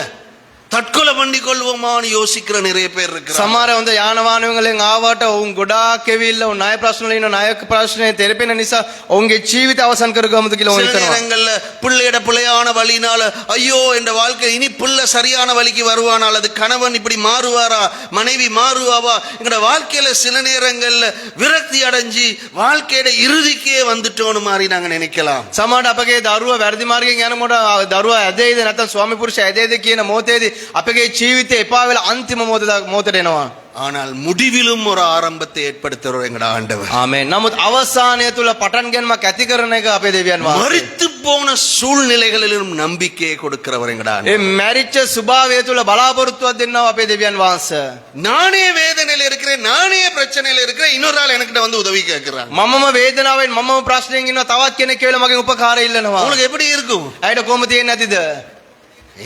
தற்கொலை பண்ணி கொள்வோமான்னு யோசிக்கிற நிறைய பேர் இருக்கிறாங்க. සමහර හොඳ යාන වාහනවලින් ආවට ඔවුන් ගොඩාක් කෙවිල්ල ඔවුන් ණය ප්‍රශ්න වල ඉන්න ණය ප්‍රශ්නේ තෙරපෙන නිසා ඔවුන්ගේ ජීවිත අවසන් කරගමුද කියලා ඔවුන් சில හිතනවා. நேரங்கள்ல பிள்ளையோட பிள்ளையான வழினால ஐயோ என்ற வாழ்க்கை இனி பிள்ளை சரியான வழிக்கு வருவானால், அது கணவன் இப்படி மாறுவாரா, மனைவி மாறுவாவா, எங்கட வாழ்க்கையில சில நேரங்கள்ல விரக்தி அடைஞ்சி வாழ்க்கையோட இறுதிக்கே வந்துட்டோன்னு மாதிரி நாங்க நினைக்கலாம். සමහරට අපගේ දරුවා වැරදි මාර්ගයෙන් යනකොට දරුවා ඇදෙයිද නැත්නම් ස්වාමි පුරුෂයා ඇදෙයිද කියන මොහොතේදී අපගේ ජීවිතේ එපා වෙලා අන්තිම මොහොතට එනවා. ஆனால் முடிவிலும் ஒரு ஆரம்பத்தை ஏற்படுத்துறோம் எங்கட ஆண்டவர். ආමේන්. නමුත් අවසානය තුල පටන් ගැනීමක් ඇති කරන එක අපේ දෙවියන් වහන්සේ. மரித்து போன சூழ்நிலைகளிலும் நம்பிக்கையை கொடுக்கிறவர் எங்கட ඒ ஆண்டவர். මැරිච්ච ස්වභාවය තුල බලාපොරොත්තුවක් දෙන්නවා අපේ දෙවියන් වහන්සේ. நானே வேதனையில இருக்கிறேன், நானே பிரச்சனையில இருக்கிறேன், இன்னொரு ஆள் என்கிட்ட வந்து உதவி கேட்கிறாங்க. මමම වේදනාවෙන් මමම ප්‍රශ්නයෙන් ඉන්නවා, තවත් කෙනෙක් කියලා මගෙන් උපකාරය ඉල්ලනවා. உங்களுக்கு எப்படி இருக்கும்? ඇයිට කොහොම තියෙන්නේ නැතිද?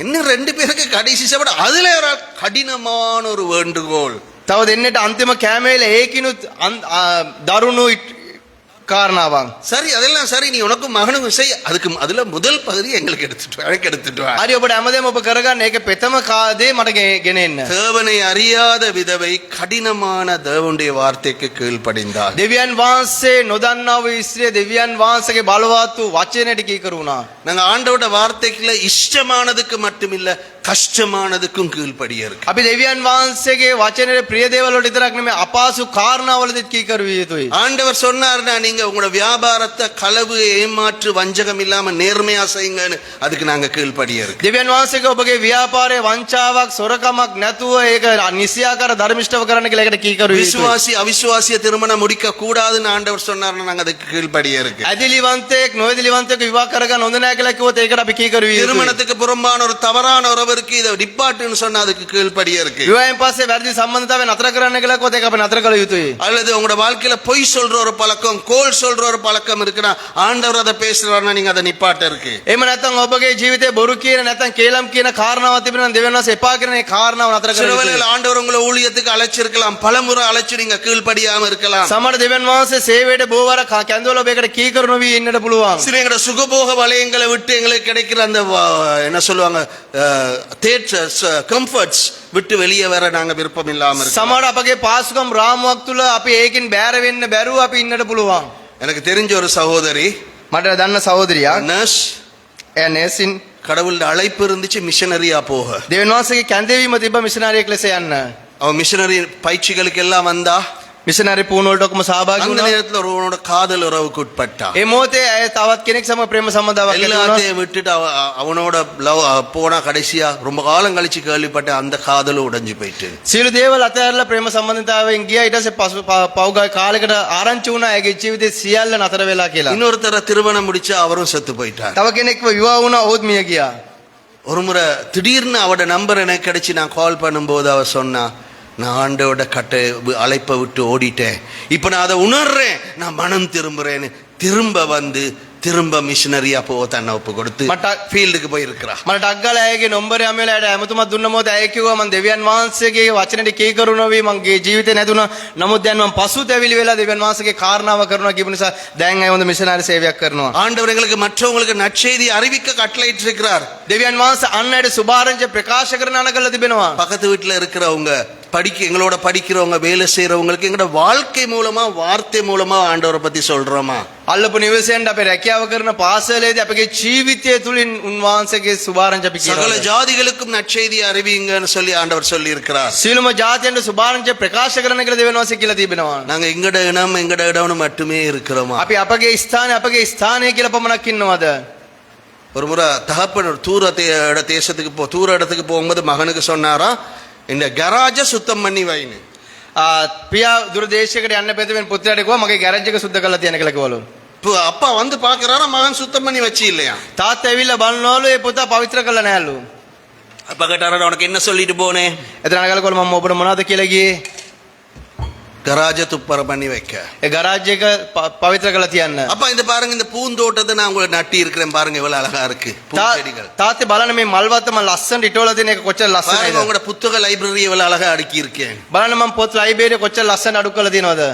என்ன ரெண்டு பேருக்கு கடைசி சாப்பிட அதுல ஒரு கடினமான ஒரு வேண்டுகோள். තව දෙන්නට අන්තිම කෑමේල ඒකිනුත් දරුණු කාරණාවක්. சரி, அதெல்லாம் சரி, நீ உனக்கும் மகனுக்கும் செய், அதுக்கு அதுல முதல் பகுதி எங்களுக்கு எடுத்துட்டு வா. හරි ඔබට හැමදේම ඔබ කරගන්න, ඒක පෙතම කාදේ මට ගෙන එන්න. தேவனை அறியாத விதவை கடினமான தேவனுடைய வார்த்தைக்கு கீழ்ப்படிந்தாள். දෙවියන් වහන්සේ නොදන්නා වූ ස්ත්‍රිය දෙවියන් වහන්සේගේ බලවත් වූ වචනයට කීකරුණා. நாங்க ஆண்டவரோட வார்த்தைக்குள்ள இஷ்டமானதுக்கு மட்டுமில்ல, கஷ்டமானதுக்கும் கீழ்ப்படிய இருக்கு. අපි දෙවියන් වහන්සේගේ වචනේ ප්‍රිය දේවල් වලට විතරක් නෙමෙයි, අපහසු කාරණාවලදීත් කීකරුවිය යුතුයි. ஆண்டவர் சொன்னார்னா நீங்க உங்களோட வியாபாரத்தை களவு, ஏமாற்று, வஞ்சகம் இல்லாம நேர்மையா செய்யுங்கன்னு, அதுக்கு நாங்க கீழ்ப்படிய இருக்கு. දෙවියන් වහන්සේගේ ඔබගේ ව්‍යාපාරයේ වංචාවක් සොරකමක් නැතුව ඒක නිසියාකාර ධර්මිෂ්ඨව කරන්න කියලා ඒකට කීකරුවිය යුතුයි. விசுவாசி அவிசுவாசிய திருமணம் முடிக்க கூடாதுன்னு ஆண்டவர் சொன்னார்னா நாங்க அதுக்கு கீழ்ப்படிய இருக்கு. ඇදිලිවන්තයෙක් නොඇදිලිවන්තයෙක් විවාහ කරගන්න හොඳ නැහැ කියලා කිව්වොත් ඒකට අපි කීකරුවිය යුතුයි. திருமணத்துக்கு புறம்பான ஒரு தவறான உறவிற்கு இதை டிபார்ட்னு சொன்னா அதுக்கு கீழ்ப்படிய இருக்கு. විවාහයෙන් පස්සේ වැරදි සම්බන්ධතාවය නතර කරන්න කියලා කිව්වොත් ඒක අපි නතර කළ යුතුයි. அல்லது உங்களோட வாழ்க்கையில பொய் சொல்ற ஒரு பழக்கம், கோல் சொல்ற ஒரு பழக்கம் இருக்குன்னா ஆண்டவர் அதை பேசுறாருன்னா நீங்க அதை நிப்பாட்ட இருக்கு. එහෙම නැත්නම් ඔබගේ ජීවිතේ බොරු කියන නැත්නම් කේලම් කියන කාරණාවක් තිබෙනවා නම් දෙවියන් වහන්සේ එපා කරන ඒ කාරණාව නතර சில කරන්න. வேளையில ஆண்டவர் உங்களை ஊழியத்துக்கு அழைச்சிருக்கலாம், பலமுறை அழைச்சு நீங்க கீழ்ப்படியாம இருக்கலாம். සමහර දෙවියන් වහන්සේ සේවයට බොහෝවර කැඳවල ඔබේකට කීකරු නොවි ඉන්නට පුළුවන්. சில எங்கட சுகபோக வலயங்களை விட்டு எங்களுக்கு கிடைக்கிற அந்த என்ன சொல்லுவாங்க கம்ஃபர்ட்ஸ் விட்டு வெளியே வர நாங்க விருப்பம் இல்லாம இருக்கோம். සමහර අපගේ පාසුකම් රාමුවක් තුල අපි ඒකෙන් බැහැර වෙන්න බැරුව අපි ඉන්නට පුළුවන්. எனக்கு தெரிஞ்ச ஒரு சகோதரி මට දන්න සහෝදරියක් நர்ஸ், එයා නර්සින්, கடவுளோட அழைப்பு இருந்துச்சு மிஷனரியா போக. දෙවියන් වහන්සේගේ කැඳවීම තිබ්බ මිෂනරියෙක් ලෙස යන්න. அவ மிஷனரி பயிற்சிகளுக்கு எல்லாம் வந்தா, මිෂනරි පුහුණු වලට ඔක්කොම සහභාගී அந்த වුණා. நேரத்துல ஒருவனோட காதல் உறவுக்கு உட்பட்டா. ඒ මොහොතේ ඇය තවත් කෙනෙක් සමග ප්‍රේම සම්බන්ධතාවක් ඇති වුණා. எல்லாத்தையும் விட்டுட்டு அவனோட லவ் போனா கடைசியா ரொம்ப காலம் கழிச்சு கேள்விப்பட்ட அந்த காதலும் உடைஞ்சு போயிட்டு. සියලු දේවල් අතහැරලා ප්‍රේම සම්බන්ධතාවයෙන් ගියා. ඊට පස්සේ පෞගා කාලයකට ආරංචි වුණා ඇගේ ජීවිතේ සියල්ල නතර වෙලා කියලා. இன்னொருத்தர திருமணம் முடிச்சா அவரும் செத்து போயிட்டார். තව කෙනෙක්ව විවාහ වුණා, ඔහුත් මිය ගියා. ஒரு முறை திடீர்னு அவட நம்பர் எனக்கு கிடைச்சி நான் கால் பண்ணும்போது அவ சொன்னா, நான் ஆண்டோட அழைப்பை விட்டு ஓடிட்டேன், இப்ப நான் அதை உணர்றேன், நான் மனம் திரும்புறேன்னு திரும்ப வந்து திரும்ப மிஷனரியா போக தன்னை ஒப்பு கொடுத்து ஃபீல்டுக்கு போயிருக்கிறா. මට ඩග්ගල ඇයගේ නම්බරය යමෙලා ඇයට ඇමතුමක් දුන්න මොකද ඇය කිව්වා මම දෙවියන් වහන්සේගේ වචනෙට කීකරු නොවි මගේ ජීවිතේ නැතුණා. නමුත් දැන් මම පසුතැවිලි වෙලා දෙවියන් වහන්සේගේ කාරණාව කරනවා කියපු නිසා දැන් ඇය හොඳ මිෂනරි සේවයක් කරනවා. ஆண்டவர் எங்களுக்கு மற்றவங்களுக்கு நற்செய்தி அறிவிக்க கட்டளையிட்டு இருக்கிறார். දෙවියන් වහන්සේ අන් අයට සුභාරංචි ප්‍රකාශ කරන අනකල්ලා තිබෙනවා. பக்கத்து வீட்டுல இருக்கிறவங்க, எங்களோட படிக்கிறவங்க, வேலை செய்யறவங்களுக்கு எங்களோட வாழ்க்கை மூலமா, வார்த்தை மூலமா ஆண்டவரை பத்தி சொல்றோமா? අල්ලපු නිවසෙන් අපේ රැකියාව කරන පාසලේදී අපගේ ජීවිතය තුලින් උන්වහන්සේගේ සුභාරංචි අපි சகல කියනවා. ஜாதிகளுக்கும் நற்செய்தி அறிவிங்கன்னு சொல்லி ஆண்டவர் சொல்லி இருக்கிறார். සියලුම ජාතියන්ට සුභාරංචි ප්‍රකාශ කරන කියලා දෙවියන් වහන්සේ කියලා තිබෙනවා. நாங்க எங்கட இடம்னு மட்டுமே இருக்கிறோமா? අපි අපගේ ස්ථානය කියලා පමණක් ඉන්නවද? ஒரு முறை தகப்பன் ஒரு தூர இடத்துக்கு போகும்போது மகனுக்கு சொன்னாரா, இந்த கராஜ சுத்தம் பண்ணி வைன்னு. පියා දුර දේශයකට යන්න පැතුවෙන් පුත්‍රයාට කිව්වා මගේ ගෑරේජ් එක සුද්ධ කරලා තියන්න කියලා කිව්වලු. அப்பா வந்து பாக்குறாரா, மகன் சுத்தம் பண்ணி வச்சு இல்லையா? තාත්තා ඇවිල්ලා බලනවලු ඒ පුතා පවිත්‍ර කරලා නැහැලු. அப்பா கேட்டாரா, உனக்கு என்ன சொல்லிட்டு போனேன்? එතන අනගලකවල මම ඔබට මොනවද කියලා ගියේ? கராஜ துப்பர பண்ணி வைக்க. ඒ ගරාජ් එක පවිත්‍ර කරලා තියන්න. அப்ப இந்த பாருங்க, இந்த பூந்தோட்டத்தை நான் உங்களை நட்டி இருக்கிறேன் பாருங்க, எவ்வளவு அழகா இருக்கு பூச்செடிகள். තාත්තේ බලන්න මේ මල්වත්ත මම ලස්සනට ඉටවලා තියෙන එක කොච්චර பாருங்க, ලස්සනයිද. உங்களோட புத்தக லைப்ரரி எவ்வளவு அழகா அடுக்கி இருக்கேன். බලන්න මම පොත් ලයිබ්‍රරිය කොච්චර ලස්සන අඩු කරලා තියෙනවද.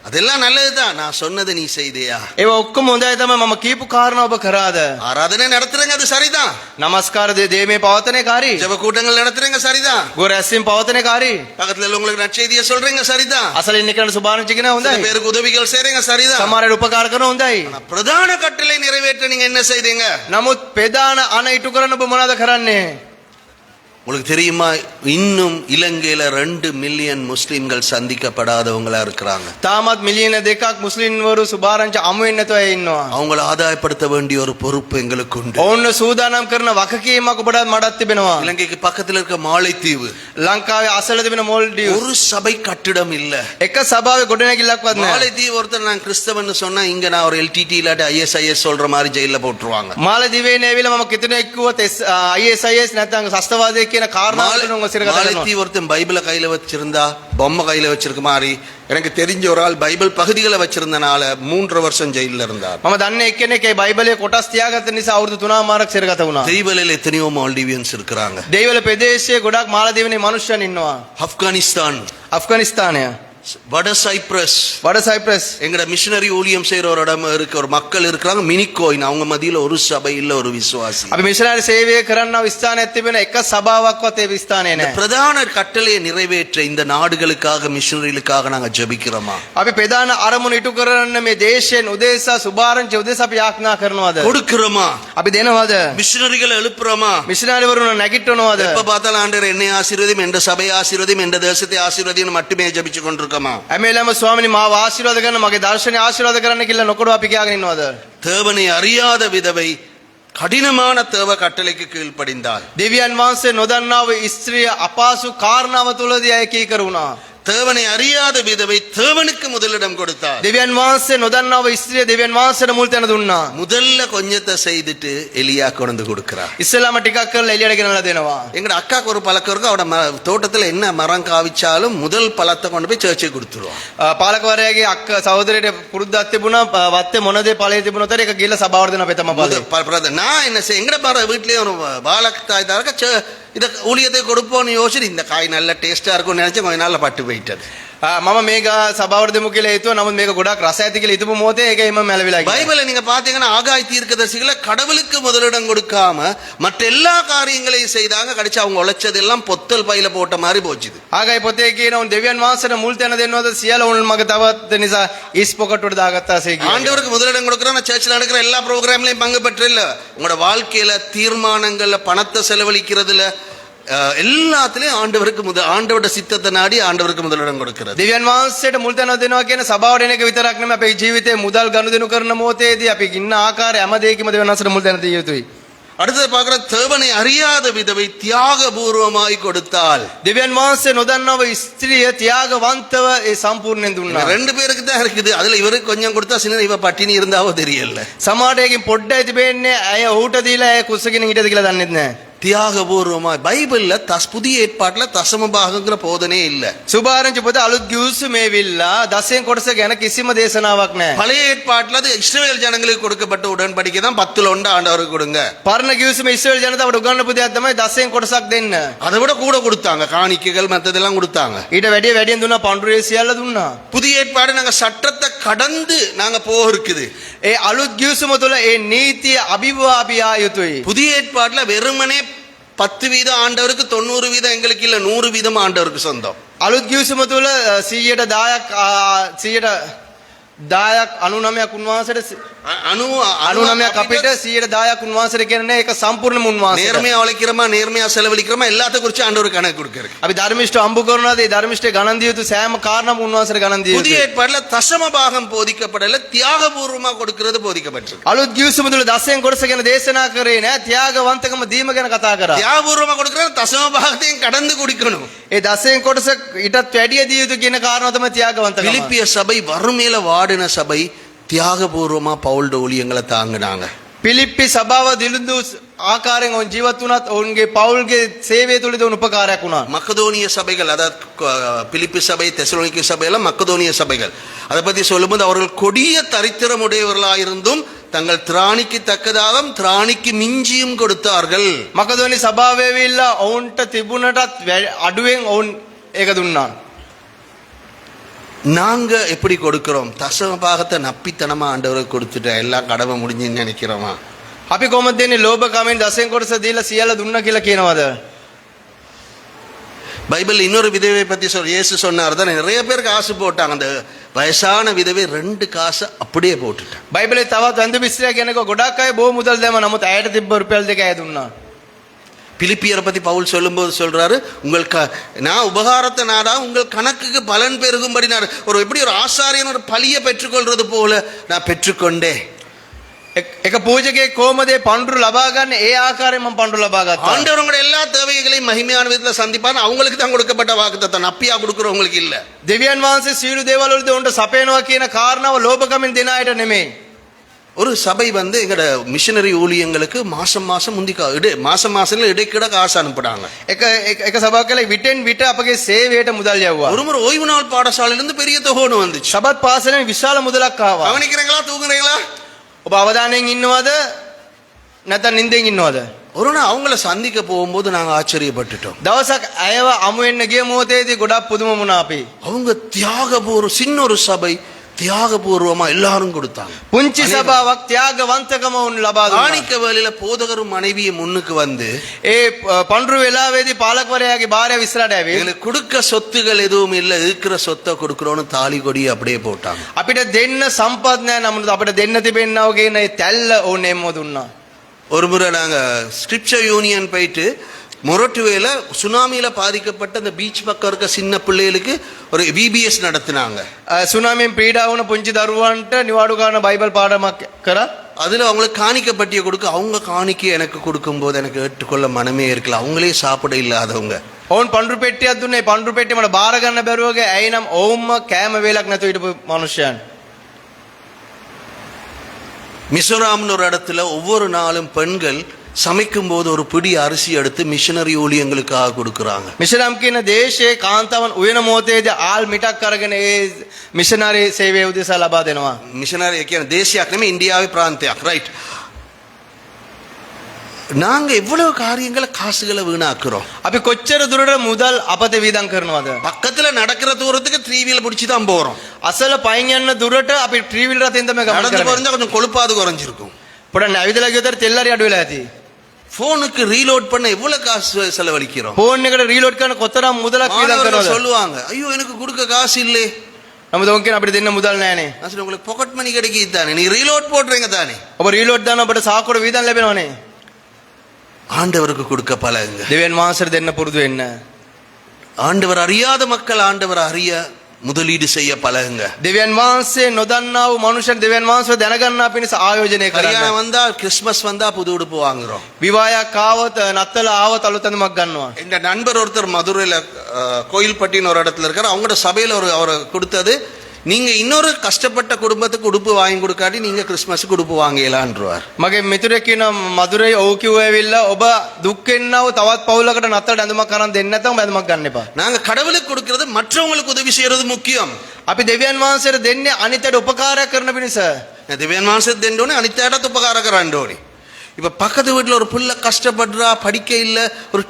அதெல்லாம் நல்லதுதான். நான் சொன்னதை நீ செய்தியா? ඒව ඔක්කොම හොඳයි තමයි. මම කියපු කාරණා ඔබ කරාද. ஆராதனை நடத்துறங்க, அது சரிதான். නමස්කාර දේමේ පවතනේ කාරී. ஜெப கூட்டங்கள் நடத்துறங்க, சரிதான். ගොරැස්සින් පවතනේ කාරී. பக்கத்துல உள்ளவங்களுக்கு நற்செய்தியை சொல்றீங்க, சரிதான். අසලින් එකන සුභාරංචි කියන சில හොඳයි. பேருக்கு உதவிகள் செய்றீங்க, சரிதான். සමහරට උපකාර කරන හොඳයි. ஆனா பிரதான கட்டளை நிறைவேற்ற நீங்க என்ன செய்றீங்க? නමුත් ප්‍රධාන අන ඉටු කරන්න ඔබ මොනවද කරන්නේ. உங்களுக்கு தெரியுமா, இன்னும் இலங்கையில 2 மில்லியன் முஸ்லிம்கள் சந்திக்கப்படாதவங்களா இருக்கிறாங்க. තාමත් මිලියන 2ක් මුස්ලිම්වරු සුභාරංචි අමු වෙන්නේ නැතුව අය ඉන්නවා. அவங்கள ஆதாயப்படுத்த வேண்டிய ஒரு பொறுப்பு எங்களுக்கு உண்டு. ඔවුන් සූදානම් කරන වගකීමක් ඔබට මඩත් තිබෙනවා. இலங்கைக்கு பக்கத்துல இருக்க மாலைத்தீவு ලංකාවේ අසල තිබෙන මොල්ඩිව් ஒரு சபை கட்டிடம் இல்ல. එක සභාවේ ගොඩනැගිල්ලක්වත් නැහැ. மாலைத்தீவு ஒருத்தர் நான் கிறிஸ்தவன்னு சொன்னா இங்க நான் ஒரு LTT இல்லாட்டி ISIS சொல்ற மாதிரி ஜெயில போட்டுருவாங்க. මාලදිවයිනේ ඇවිල්ලා මම කිතුනෙක් කිව්වොත් ISIS නැත්නම් සස්තවාදයේ කියන කාරණාවට උංග සිරගත කරනවා. மாலைத்தீவு ஒருத்தன் பைபிளை கையில வச்சிருந்தா, பொம்மை கையில வச்சிருக்க மாதிரி எனக்கு தெரிஞ்ச ஒரு ஆள் பைபிள் பகுதிகளை வச்சிருந்தனால 3 வருஷம் ஜெயில இருந்தார். මම දන්නේ එක්කෙනෙක් ඒ බයිබලයේ කොටස් තියාගත්ත නිසා අවුරුදු 3මාරක් සිරගත වුණා. தெய்வலையில் எத்தனையோ மால்டிவியன்ஸ் இருக்கிறாங்க. දෙවිවල ප්‍රදේශයේ ගොඩක් මාලදිවයිනේ මිනිස්සුන් ඉන්නවා. ஆப்கானிஸ்தான், අෆ්ගානිස්තානය, வட சைப்ரஸ், වඩ සයිප්‍රස්, எங்கட மிஷனரி ஊழியம் செய்யற ஒரு இடம் இருக்கு, ஒரு மக்கள் இருக்கிறாங்க, மினிகோயின். அவங்க மத்தியில ஒரு சபை இல்ல, ஒரு விசுவாசி. අපි මිෂනරි සේවය කරන්නව ස්ථානයක් තිබෙන එක සභාවක්වත් ඒ ස්ථානයේ இந்த නැහැ. பிரதான கட்டளையை நிறைவேற்ற இந்த நாடுகளுக்காக, மிஷனரிகளுக்காக நாங்க ஜெபிக்கிறோமா? අපි ප්‍රධාන අරමුණ ඉටු කරන්න මේ දේශයෙන් උදෙසා සුභාරංචි උදෙසා අපි යාඥා කරනවද? கொடுக்கிறோமா? අපි දෙනවද? மிஷனரிகளை எழுப்புறோமா? මිෂනරිවරුන් නැගිටවනවද? எப்ப பார்த்தாலும் ஆண்டவர் என்னை ஆசீர்வதியும், என்ற சபையை ஆசீர்வதியும், என்ற தேசத்தை ஆசீர்வதியும் மட்டுமே ஜெபிச்சு கொண்டிருக்கோமா? හැමෙලම ස්වාමිනී මාව ආශිර්වාද කරන්න, මගේ දර්ශනය ආශිර්වාද කරන්න කියලා නොකඩ අපි කියාගෙන ඉන්නවද? தேவனை அறியாத விதவை கடினமான தேவ கட்டளைக்கு கீழ்ப்படிந்தாள். දෙවියන් වහන්සේ නොදන්නා වූ ස්ත්‍රිය අපහසු කාරණාව තුළදී අය කීකරුණා. தேவனை அறியாத விதவை தேவனுக்கு முதலிடம் கொடுத்தார். දෙවියන් වහන්සේ නොදන්නා වූ ස්ත්‍රිය දෙවියන් වහන්සේට මුල් තැන දුන්නා. முதல்ல கொஞ்சத்தை செய்துட்டு எலியா கொண்டு கொடுக்கிறார். ඉස්සෙල්ලාම ටිකක් කරලා එළියට ගෙනලා දෙනවා. எங்கட அக்காக்கு ஒரு பழக்கம் இருக்கு, அவட தோட்டத்துல என்ன மரம் காவிச்சாலும் முதல் பழத்தை கொண்டு போய் சர்ச்சுக்கு கொடுத்துருவான். පාලකවරයාගේ අක්ක සහෝදරයට පුරුද්දක් තිබුණා, වත්තේ මොන දේ ඵලයේ තිබුණොත් ඒක ගිහලා සභාවට දෙනවා පෙතම ඵලය. நான் என்ன செய்ய, எங்கட பாரு வீட்லயே ஒரு பாலத்தாய் தான் இருக்க, இத ஊழியத்தை கொடுப்போம்னு யோசிச்சு இந்த காய் நல்ல டேஸ்டா இருக்கும்னு நினைச்சு கொஞ்ச நாள்ல பட்டு போயிட்டது. මම මේක සභාවට දෙමු කියලා හිතුවා. නමුත් මේක ගොඩක් රස ඇති කියලා හිතපු මොහොතේ ඒක එම මැලවිලා ගියා. பைபிளை நீங்க பாத்தீங்கன்னா ஆகாய் தீர்க்கதரிசிகளை கடவுளுக்கு முதலிடம் கொடுக்காம மற்ற எல்லா காரியங்களையும் செய்தாங்க. கடிச்சு அவங்க உழைச்சதெல்லாம் பொத்தல் பையில போட்ட மாதிரி போச்சுது. ආගයි පොතේ කියන උන් දෙවියන් වහන්සේට මුල් තැන දෙන්නවද? සියල්ල උන් මග තවත් නිසා ඉස් පොකට්ටුවට දාගත්තාසේ කියලා. ஆண்டவருக்கு முதலிடம் கொடுக்கறோம். சர்ச்சில் நடக்கிற எல்லா ப்ரோக்ராம்லயும் பங்கு பெற்று இல்ல, உங்களோட வாழ்க்கையில தீர்மானங்கள்ல பணத்தை செலவழிக்கிறதுல எல்லாத்துலயும் ஆண்டவரோட சித்தத்தை நாடி ஆண்டவருக்கு முதலிடம் கொடுக்கிறது. දෙවියන් වහන්සේට මුල් තැන දෙනවා කියන සභාවට එන එක විතරක් නෙමෙයි, අපේ ජීවිතේ මුදල් ගනුදෙනු කරන මොහොතේදී අපි ඉන්න ආකාරය හැම දෙයකම දෙවියන් වහන්සේට මුල් තැන දිය යුතුයි. அடுத்தது பார்க்கிற தேவனை அறியாத விதவை தியாகபூர்வமாய் கொடுத்தாள். දෙවියන් වහන්සේ නොදන්නව ස්ත්‍රිය ත්‍යාගවන්තව ඒ සම්පූර්ණයෙන් දුන්නා. 2 பேருக்கு தான் இருக்குது. அதுல இவருக்கு கொஞ்சம் கொடுத்தா சின்ன இவ பட்டினி இருந்தாவோ தெரியல. සමහරට ඒකෙන් පොඩ්ඩයි තිබෙන්නේ අය ඌට දීලා අය කුස්සගෙන හිටියද කියලා දන්නෙත් නැහැ. தியாகபூர்வமாய் பைபிள்ல புதிய ஏற்பாட்டுல தசம பாகங்கிற போதனே இல்ல. සුභාරංචි පොත අලුත් ගිවිසුමේවිල්ලා දසෙන් කොටස ගැන කිසිම දේශනාවක් නැහැ. பழைய ஏற்பாட்டுல அது இஸ்ரவேல் ஜனங்களுக்கு கொடுக்கப்பட்ட உடன்படிக்கை தான் 10ல் 1 ஆண்டவருக்கு கொடுங்க. පරණ ගිවිසුමේ ඉස්රායෙල් ජනතාවට උගන්වපු දෙයක් තමයි දසෙන් කොටසක් දෙන්න. அதை விட கூட கொடுத்தாங்க, காணிக்கைகள் மத்ததெல்லாம் கொடுத்தாங்க. ඊට වැඩියෙන් දුන්නා, පඬුරේ සියල්ල දුන්නා. புதிய ஏற்பாடு நாங்க சட்டத்தை கடந்து நாங்க போக இருக்குது. ඒ අලුත් ගිවිසුම තුළ ඒ නීතිය අභිභවා යුතුයි. புதிய ஏற்பாட்டுல வெறுமனே 10% ஆண்டவருக்கு, 90% எங்களுக்கு இல்ல, 100% ஆண்டவருக்கு சொந்தம். අලුත් ගිවිසුම තුළ 10%ක් 99ක් උන්වහන්සේට 99ක් අපිට 10%ක් උන්වහන්සේට කියන්නේ ඒක සම්පූර්ණම උන්වහන්සේට. நேர்மையா உழைக்கிறோமா, நேர்மையா செலவழிக்கிறோமா, எல்லாத்த குறிச்சு ஆண்டவர் கணக்கு கொடுக்கிறார். අපි ධර්මිෂ්ඨ අම්බු කරනවාද? ඒ ධර්මිෂ්ඨ ගණන් දිය යුතු සෑම කාරණාවම උන්වහන්සේට ගණන් දිය புதிய යුතුයි. ஏற்பாடுல தசம பாகம் போதிக்கப்படல, தியாகபூர்வமா கொடுக்கிறது போதிக்கப்பட்டிருக்கு. අලුත් ගිවිසුම තුළ 10න් කොටස ගැන දේශනා කරේ නෑ, ත්‍යාගවන්තකම දීම ගැන කතා කරා. தியாகபூர்வமா கொடுக்கிறது தசம பாகத்தையும் கடந்து குடிக்கணும். ඒ 10න් කොටස ඊටත් වැඩිය දිය යුතු කියන කාරණාව තමයි ත්‍යාගවන්තකම. பிலிப்பிய சபை வறுமையில வாடின சபை தியாகபூர்வமா பவுல் ஊழியங்களை தாங்கினாங்க. පිලිප්පි සභාව දිලිඳු ආකාරයෙන් ඔවුන් ජීවත් වුණත් ඔවුන්ගේ පවුල්ගේ සේවය තුළද ඔවුන් උපකාරයක් වුණා. மக்கதோனிய சபைகள் அதாவது பிலிப்பி சபை தெசலோனிக்கே சபையெல்லாம் மக்கதோனிய சபைகள் அதை பற்றி சொல்லும்போது அவர்கள் கொடிய தரித்திரமுடையவர்களாயிருந்தும் தங்கள் திராணிக்கு தக்கதாகவும் திராணிக்கு மிஞ்சியும் கொடுத்தார்கள். මකදෝනි සභාවේ ඇවිල්ලා ඔවුන්ට තිබුණටත් අඩුවෙන් ඔවුන් ඒක දුන්නා. நாங்க எப்படி கொடுக்கிறோம்? தசம பாகத்தை நப்பித்தனமா ஆண்டவருக்கு கொடுத்துட்டா எல்லாம் கடமை முடிஞ்சுன்னு நினைக்கிறோமா? අපි කොහොමද දෙන්නේ? ලෝභකමෙන් දසෙන් කොටස දීලා සියල්ල දුන්නා කියලා කියනවාද? பைபிள் இன்னொரு விதவை பத்தி இயேசு சொன்னார் தான், நிறைய பேர் காசு போட்டாங்க. அந்த வயசான விதவை 2 காசை அப்படியே போட்டுட்டான். බයිබලේ තවත් වැඳ මිස්ත්‍රියා කෙනෙක් ගොඩක් අය බොහෝ මුදල් දැම්ම. නමුත් ඇයට තිබ්බ රුපියල් 2 අය දුන්නා. பிலிப்பியரை பத்தி பவுல் சொல்லும்போது சொல்றாரு, நான் உபகாரத்தை நாடா உங்கள் கணக்குக்கு பலன் பெருகும்படினார். எப்படி ஒரு ஆசாரியன் ஒரு பலியை பெற்றுக்கொள்றது போல நான் பெற்றுக்கொண்டேன். එක පූජකයෙක් කොහොමද පඬුරු ලබා ගන්න? ඒ ආකාරයෙන් මම පඬුරු ලබා ගත්තා. ஆண்டவர் உங்களுடைய எல்லா தேவைகளையும் மகிமையான விதத்துல சந்திப்பான். அவங்களுக்கு தான் கொடுக்கப்பட்ட வாக்குத்தத்தம், நப்பியா கொடுக்குறவங்களுக்கு இல்ல. දෙවියන් වහන්සේ සීළු දේවල් වලදී උන්ට සපයනවා කියන කාරණාව ලෝභකමෙන් දෙන අයට නෙමෙයි. ஒரு சபை எங்கட மிஷனரி ஊழியங்களுக்கு மாசம் மாசம் இடைக்கிட காசு அனுப்புறாங்க. එක සභාවක් කියලා විටෙන් විට අපගේ සේවයට මුදල් යවුවා. ஒரு முறை ஓய்வு நாள் பாடசாலையிலிருந்து பெரிய தொகை ஒன்று வந்துச்சு. සබත් පාසලෙන් විශාල මුදලක් ආවා. கவனிக்கிறீங்களா? தூங்குறீங்களா? ඔබ අවධානයෙන් ඉන්නවද? නැත්නම් නිින්දෙන් ඉන්නවද? ஒரு நாள் அவங்கள சந்திக்க போகும்போது நாங்க ஆச்சரியப்பட்டுட்டோம். දවසක් අයව අමු වෙන්න ගිය මොහොතේදී ගොඩක් පුදුම වුණා අපි. அவங்க தியாகபூர்வ சின்ன ஒரு சபை தியாகபூர்வமா எல்லாரும் கொடுத்தாங்க. පුංචි සභාවක් ත්‍යාගවන්තකම උන් ලබා දුන්නා. ஆணிக்க வேளையில போதகரும் மனைவியும் முன்னுக்கு வந்து ඒ පඬුරු වෙලාවේදී පාලකවරයාගේ භාර්යාව ඉස්සරහට ඇවිත් எங்களுக்கு கொடுக்க சொத்துகள் எதுவும் இல்ல, இருக்கிற சொத்தை கொடுக்கிறோன்னு தாலி கொடி அப்படியே போட்டாங்க. අපිට දෙන්න සම්පත් නැහැ, නමුත් අපිට දෙන්න තිබෙන්නව කියන ඒ තැල්ල ඕන එම්ම දුන්නා. ஒரு முறை நாங்க ஸ்கிரிப்சர் யூனியன் போயிட்டு மொரட்டுவேல சுனாமியில பாதிக்கப்பட்ட அந்த பீச் பக்கம் இருக்க சின்ன பிள்ளைகளுக்கு ஒரு விபிஎஸ் நடத்தினாங்க. සුනාමියෙන් පීඩා වුණ පුංචි දරුවන්ට නිවාඩු ගන්න බයිබල් පාඩමක් කරා. அதுல அவங்களுக்கு காணிக்க பட்டியை கொடுக்க, அவங்க காணிக்கை எனக்கு கொடுக்கும்போது எனக்கு ஏற்றுக்கொள்ள மனமே இருக்கல. அவங்களே சாப்பிட இல்லாதவங்க. ඔවුන් පඬුරු පෙට්ටියක් දුන්නේ. පඬුරු පෙට්ටිය මට බාර ගන්න බැරුවගේ ඇයි නම් ඔවුන්ම කෑම වේලක් නැතුව හිටපු මනුෂ්‍යයන්. மிசோராம்னு ஒரு இடத்துல ஒவ்வொரு நாளும் பெண்கள் சமைக்கும் போது ஒரு பிடி அரிசி எடுத்து மிஷனரி ஊழியங்களுக்காக கொடுக்குறாங்க. මිෂනම් කියන දේශයේ කාන්තාවන් උයන මොහොතේදී ආල් මිටක් අරගෙන ඒ මිෂනරි සේවය උදෙසා ලබා දෙනවා. மிஷனரி தேசியாக் නෙමෙයි, இந்தியாவே பிராந்திයක්. ரைட். நாங்க எவ்வளவு காரியங்களை காசுகளை வீணாக்குறோம். අපි කොච්චර දුරට මුදල් අපත වීදම් කරනවද? பக்கத்துல நடக்கிற தூரத்துக்கு 3 வீல் பிடிச்சி தான் போறோம். අසල පයින් යන දුරට අපි ට්‍රීවිල් රථෙන් තමයි ගමන් நடந்து කරන්නේ. போறதா கொஞ்சம் கொழுப்பாது குறைஞ்சிருக்கும். පොඩ නැවිදලා ගියතර තෙල්ලරි අඩු වෙලා ඇති. போனுக்கு ரீலோட் பண்ண எவ்வளவு காசு செலவழிக்கிறோம். ෆෝන් එකට රීලෝඩ් කරන කොතරම් මුදලක් වීදම් மாணவர்கள் කරනවද? சொல்லுவாங்க, ஐயோ எனக்கு கொடுக்க காசு இல்லே. නමුත් ඔවුන් කියන අපිට දෙන්න මුදල් නැහනේ. நான் உங்களுக்கு பாக்கெட் மணி கிடைக்குது தானே, நீ ரீலோட் போடுறீங்க தானே. ඔබ රීලෝඩ් දාන ඔබට සාකෝඩ වීදම් ලැබෙනවනේ. ஆண்டவருக்கு கொடுக்க பழகுங்க. දෙවියන් වහන්සේට දෙන්න පුරුදු වෙන්න. ஆண்டவர் அறியாத மக்கள் ஆண்டவர் அறிய முதலீடு செய்ய பழகுங்க. දෙවියන් වහන්සේ නොදන්නා වූ මනුෂ්‍යයන් දෙවියන් වහන්සේව දැනගන්නා පිණිස ආයෝජනය කරන්න. கல்யாணம் வந்தா கிறிஸ்மஸ் வந்தா புது உடுப்பு வாங்குறோம். විවාහයක් ආවොත් නත්තල ආවොත් අලුත් ඇඳුමක් ගන්නවා. இந்த நண்பர் ஒருத்தர் மதுரையில கோயில்பட்டின்னு ஒரு இடத்துல இருக்காரு. அவங்களோட சபையில அவர் கொடுத்தது, நீங்க இன்னொரு கஷ்டப்பட்ட குடும்பத்துக்கு உடுப்பு வாங்கி கொடுக்காட்டி நீங்க கிறிஸ்மஸுக்கு உடுப்பு வாங்கலான்றார். මගේ මිතුරෙක් කියන මදුරේ ඔව් කිව්ව ඇවිල්ලා ඔබ දුක් වෙන්නව තවත් පවුලකට නත්තල ඇඳුමක් අරන් දෙන්න නැත්නම් ඇඳුමක් ගන්න එපා. நாங்க கடவுளுக்கு கொடுக்கிறது மற்றவங்களுக்கு உதவி செய்யறது முக்கியம். අපි දෙවියන් වහන්සේට දෙන්නේ අනිතට උපකාරයක් කරන පිණිස. දෙවියන් වහන්සේට දෙන්න ඕනේ, අනිත්‍යයට උපකාර කරන්න ඕනේ. இப்ப பக்கத்து வீட்டில் ஒரு பிள்ளை கஷ்டப்படுறா, படிக்க இல்லை, ஒரு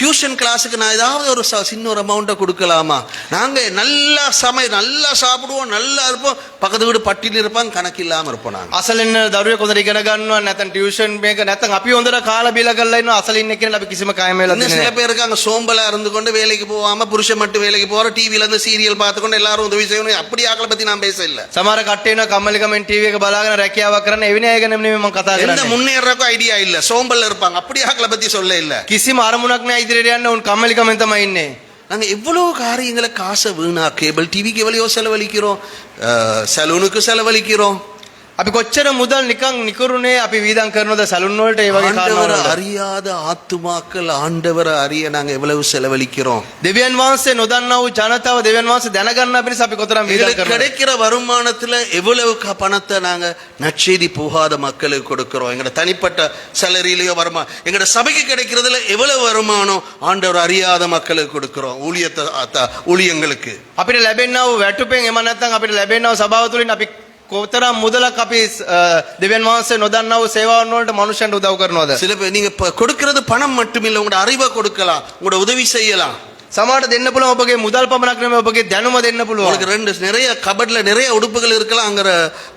டியூஷன் கிளாஸுக்கு நான் ஏதாவது ஒரு சின்ன ஒரு அமௌண்ட்டை கொடுக்கலாமா? நாங்கள் நல்லா சாப்பிடுவோம், நல்லா இருப்போம், பக்கத்து வீடு பட்டியல் இருப்பாங்க, கணக்கு இல்லாமல் இருப்போம். நாங்கள் අසලින් දරුවෙක් හොඳට ඉගෙන ගන්නවා නැත්නම් ටියුෂන් මේක නැත්නම් අපි හොඳට කාලා බීලා කරලා ඉන්නවා. අසලින් ඉන්න කෙනා අපි කිසිම කායම වෙලා இன்னும் சில பேர் இருக்காங்க சோம்பலா இருந்து கொண்டு வேலைக்கு போகாம புருஷன் மட்டும் வேலைக்கு போற, டிவில இருந்து சீரியல் பார்த்துக்கொண்டு எல்லாரும் உதவி செய்யணும். அப்படி ஆக்களை பத்தி நான் பேச இல்ல. සමහර කට්ටිය ඉන්නවා කම්මැලිකමෙන් ටීවී එක බලාගෙන රැකියාවක් කරන්න. එවැනි අය ගැන නෙමෙයි මම කතා எந்த කරන්නේ. முன்னேறக்கும் ஐடியா இல்ல, சோம்பல்ல இருப்பாங்க. அப்படி ஆக்களை பத்தி சொல்ல இல்ல. කිසිම අරමුණක් නැහැ ඉදිරියට යන්න. උන් කම්මැලිකමෙන් තමයි ඉන්නේ. நாங்க எவ்வளவு காரியங்களை காசை வீணா, கேபிள் டிவிக்கு எவ்வளோ செலவழிக்கிறோம், சலூனுக்கு செலவழிக்கிறோம். අපි කොච්චර මුදල් නිකන් නිකරුණේ අපි වීදම් කරනවද සලුන් වලට ඒ වගේ ஆண்டவரை කාරණා அறியாத ஆத்துமாக்கள் ஆண்டவரை அறிய நாங்க எவ்வளவு செலவழிக்கிறோம். දෙවියන් වහන්සේ නොදන්නා වූ ජනතාව දෙවියන් වහන්සේ දැනගන්න පිණිස අපි කොතරම් වීදම් எங்களுக்கு කරනවද கிடைக்கிற வருமானத்துல எவ்வளவு பணத்தை நாங்க நற்செய்தி போகாத மக்களுக்கு கொடுக்கிறோம். எங்கட தனிப்பட்ட சேலரியிலயோ வருமானம், எங்கட சபைக்கு கிடைக்கிறதுல எவ்வளவு வருமானம் ஆண்டவர் அறியாத மக்களுக்கு கொடுக்கிறோம். ஊழியங்களுக்கு අපිට ලැබෙනා වූ වැටුපෙන් එම නැත්නම් අපිට ලැබෙනා වූ සභාව තුළින් අපි කොතරම් මුදලක් අපි දෙවියන් වහන්සේ නොදන්නා වූ සේවාවන් වලට මනුෂ්‍යයන්ට උදව් කරනවද? சில பேர் நீங்க கொடுக்கிறது பணம் மட்டுமில்லை, உங்களோட அறிவை கொடுக்கலாம், உங்களோட உதவி செய்யலாம். සමහරට දෙන්න පුළුවන් ඔබගේ මුදල් පමණක් නෙමෙයි ඔබගේ දැනුම දෙන්න පුළුවන්. உங்களுக்கு நிறைய கபட்ல நிறைய உடுப்புகள் இருக்கலாம், அங்க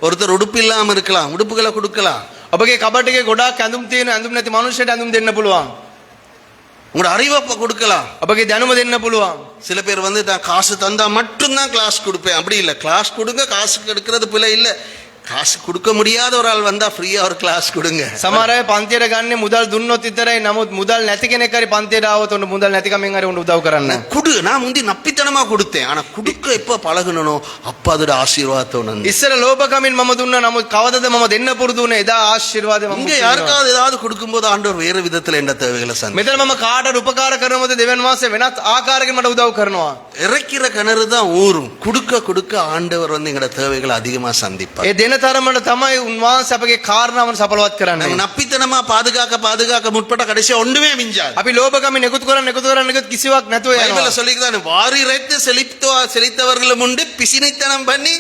ஒருத்தர் உடுப்பு இல்லாம இருக்கலாம், உடுப்புகளை கொடுக்கலாம். ඔබගේ කබඩ් එකේ ගොඩාක් ඇඳුම් තියෙන ඇඳුම් නැති මනුෂ්‍යයට ඇඳුම් දෙන්න පුළුවන්. உங்களோட அறிவை கொடுக்கலாம். ඔබගේ දැනුම දෙන්න පුළුවන්. சில பேர் தான் காசு தந்தா மட்டும்தான் கிளாஸ் கொடுப்பேன், அப்படி இல்லை. கிளாஸ் கொடுங்க, காசு எடுக்கிறது பிள்ளை இல்லை. காசு கொடுக்க முடியாத ஒரு ஆள் வந்தா ஃப்ரீயா ஒரு கிளாஸ் கொடுங்க. සමහර අය පන්තියට ගන්නේ මුදල් දුන්නොත් විතරයි. නමුත් මුදල් නැති කෙනෙක් හරි පන්තියට ආවොත් උන් මුදල් නැති කමෙන් හරි උන් උදව් කරන්න. குடு, நான் முந்தி நப்பித்தனமா கொடுத்தேன். ஆனா குடுக்க எப்ப பழகணும் அப்ப அதோட ஆசீர்வாதம் உணர்ந்து. ඉස්සර ලෝභකමින් මම දුන්නා. නමුත් කවදද මම දෙන්න පුරුදු වුණේ? එදා ආශිර්වාදය මම இங்க யாருக்காவது ஏதாவது கொடுக்கும்போது ஆண்டவர் வேற விதத்துல என்ன தேவைகளை சந்தி. මෙතන මම කාටට උපකාර කරනවද දෙවියන් වහන්සේ වෙනත් ආකාරයකින් මට උදව් කරනවා. இறைக்கிற கிணறு தான் ஊறும். கொடுக்க கொடுக்க ஆண்டவர் எங்கட தேவைகளை அதிகமா சந்திப்பார். ඒ දෙන තරමට තමයි උන්වහන්සේ අපගේ කාරණාවන් සඵලවත් කරන්නේ. நப்பித்தனமா பாதுகாக்க முற்பட்ட கடைசியா ஒண்ணுமே மிஞ்சாது. අපි ලෝභකමින් එකතු කරන්න කිසිවක් නැතුව பைபிள்ல යනවා. சொல்லிக்கிறானே, வாரி இறைத்து செழித்தவர்களும் உண்டு, பிசினித்தனம் பண்ணி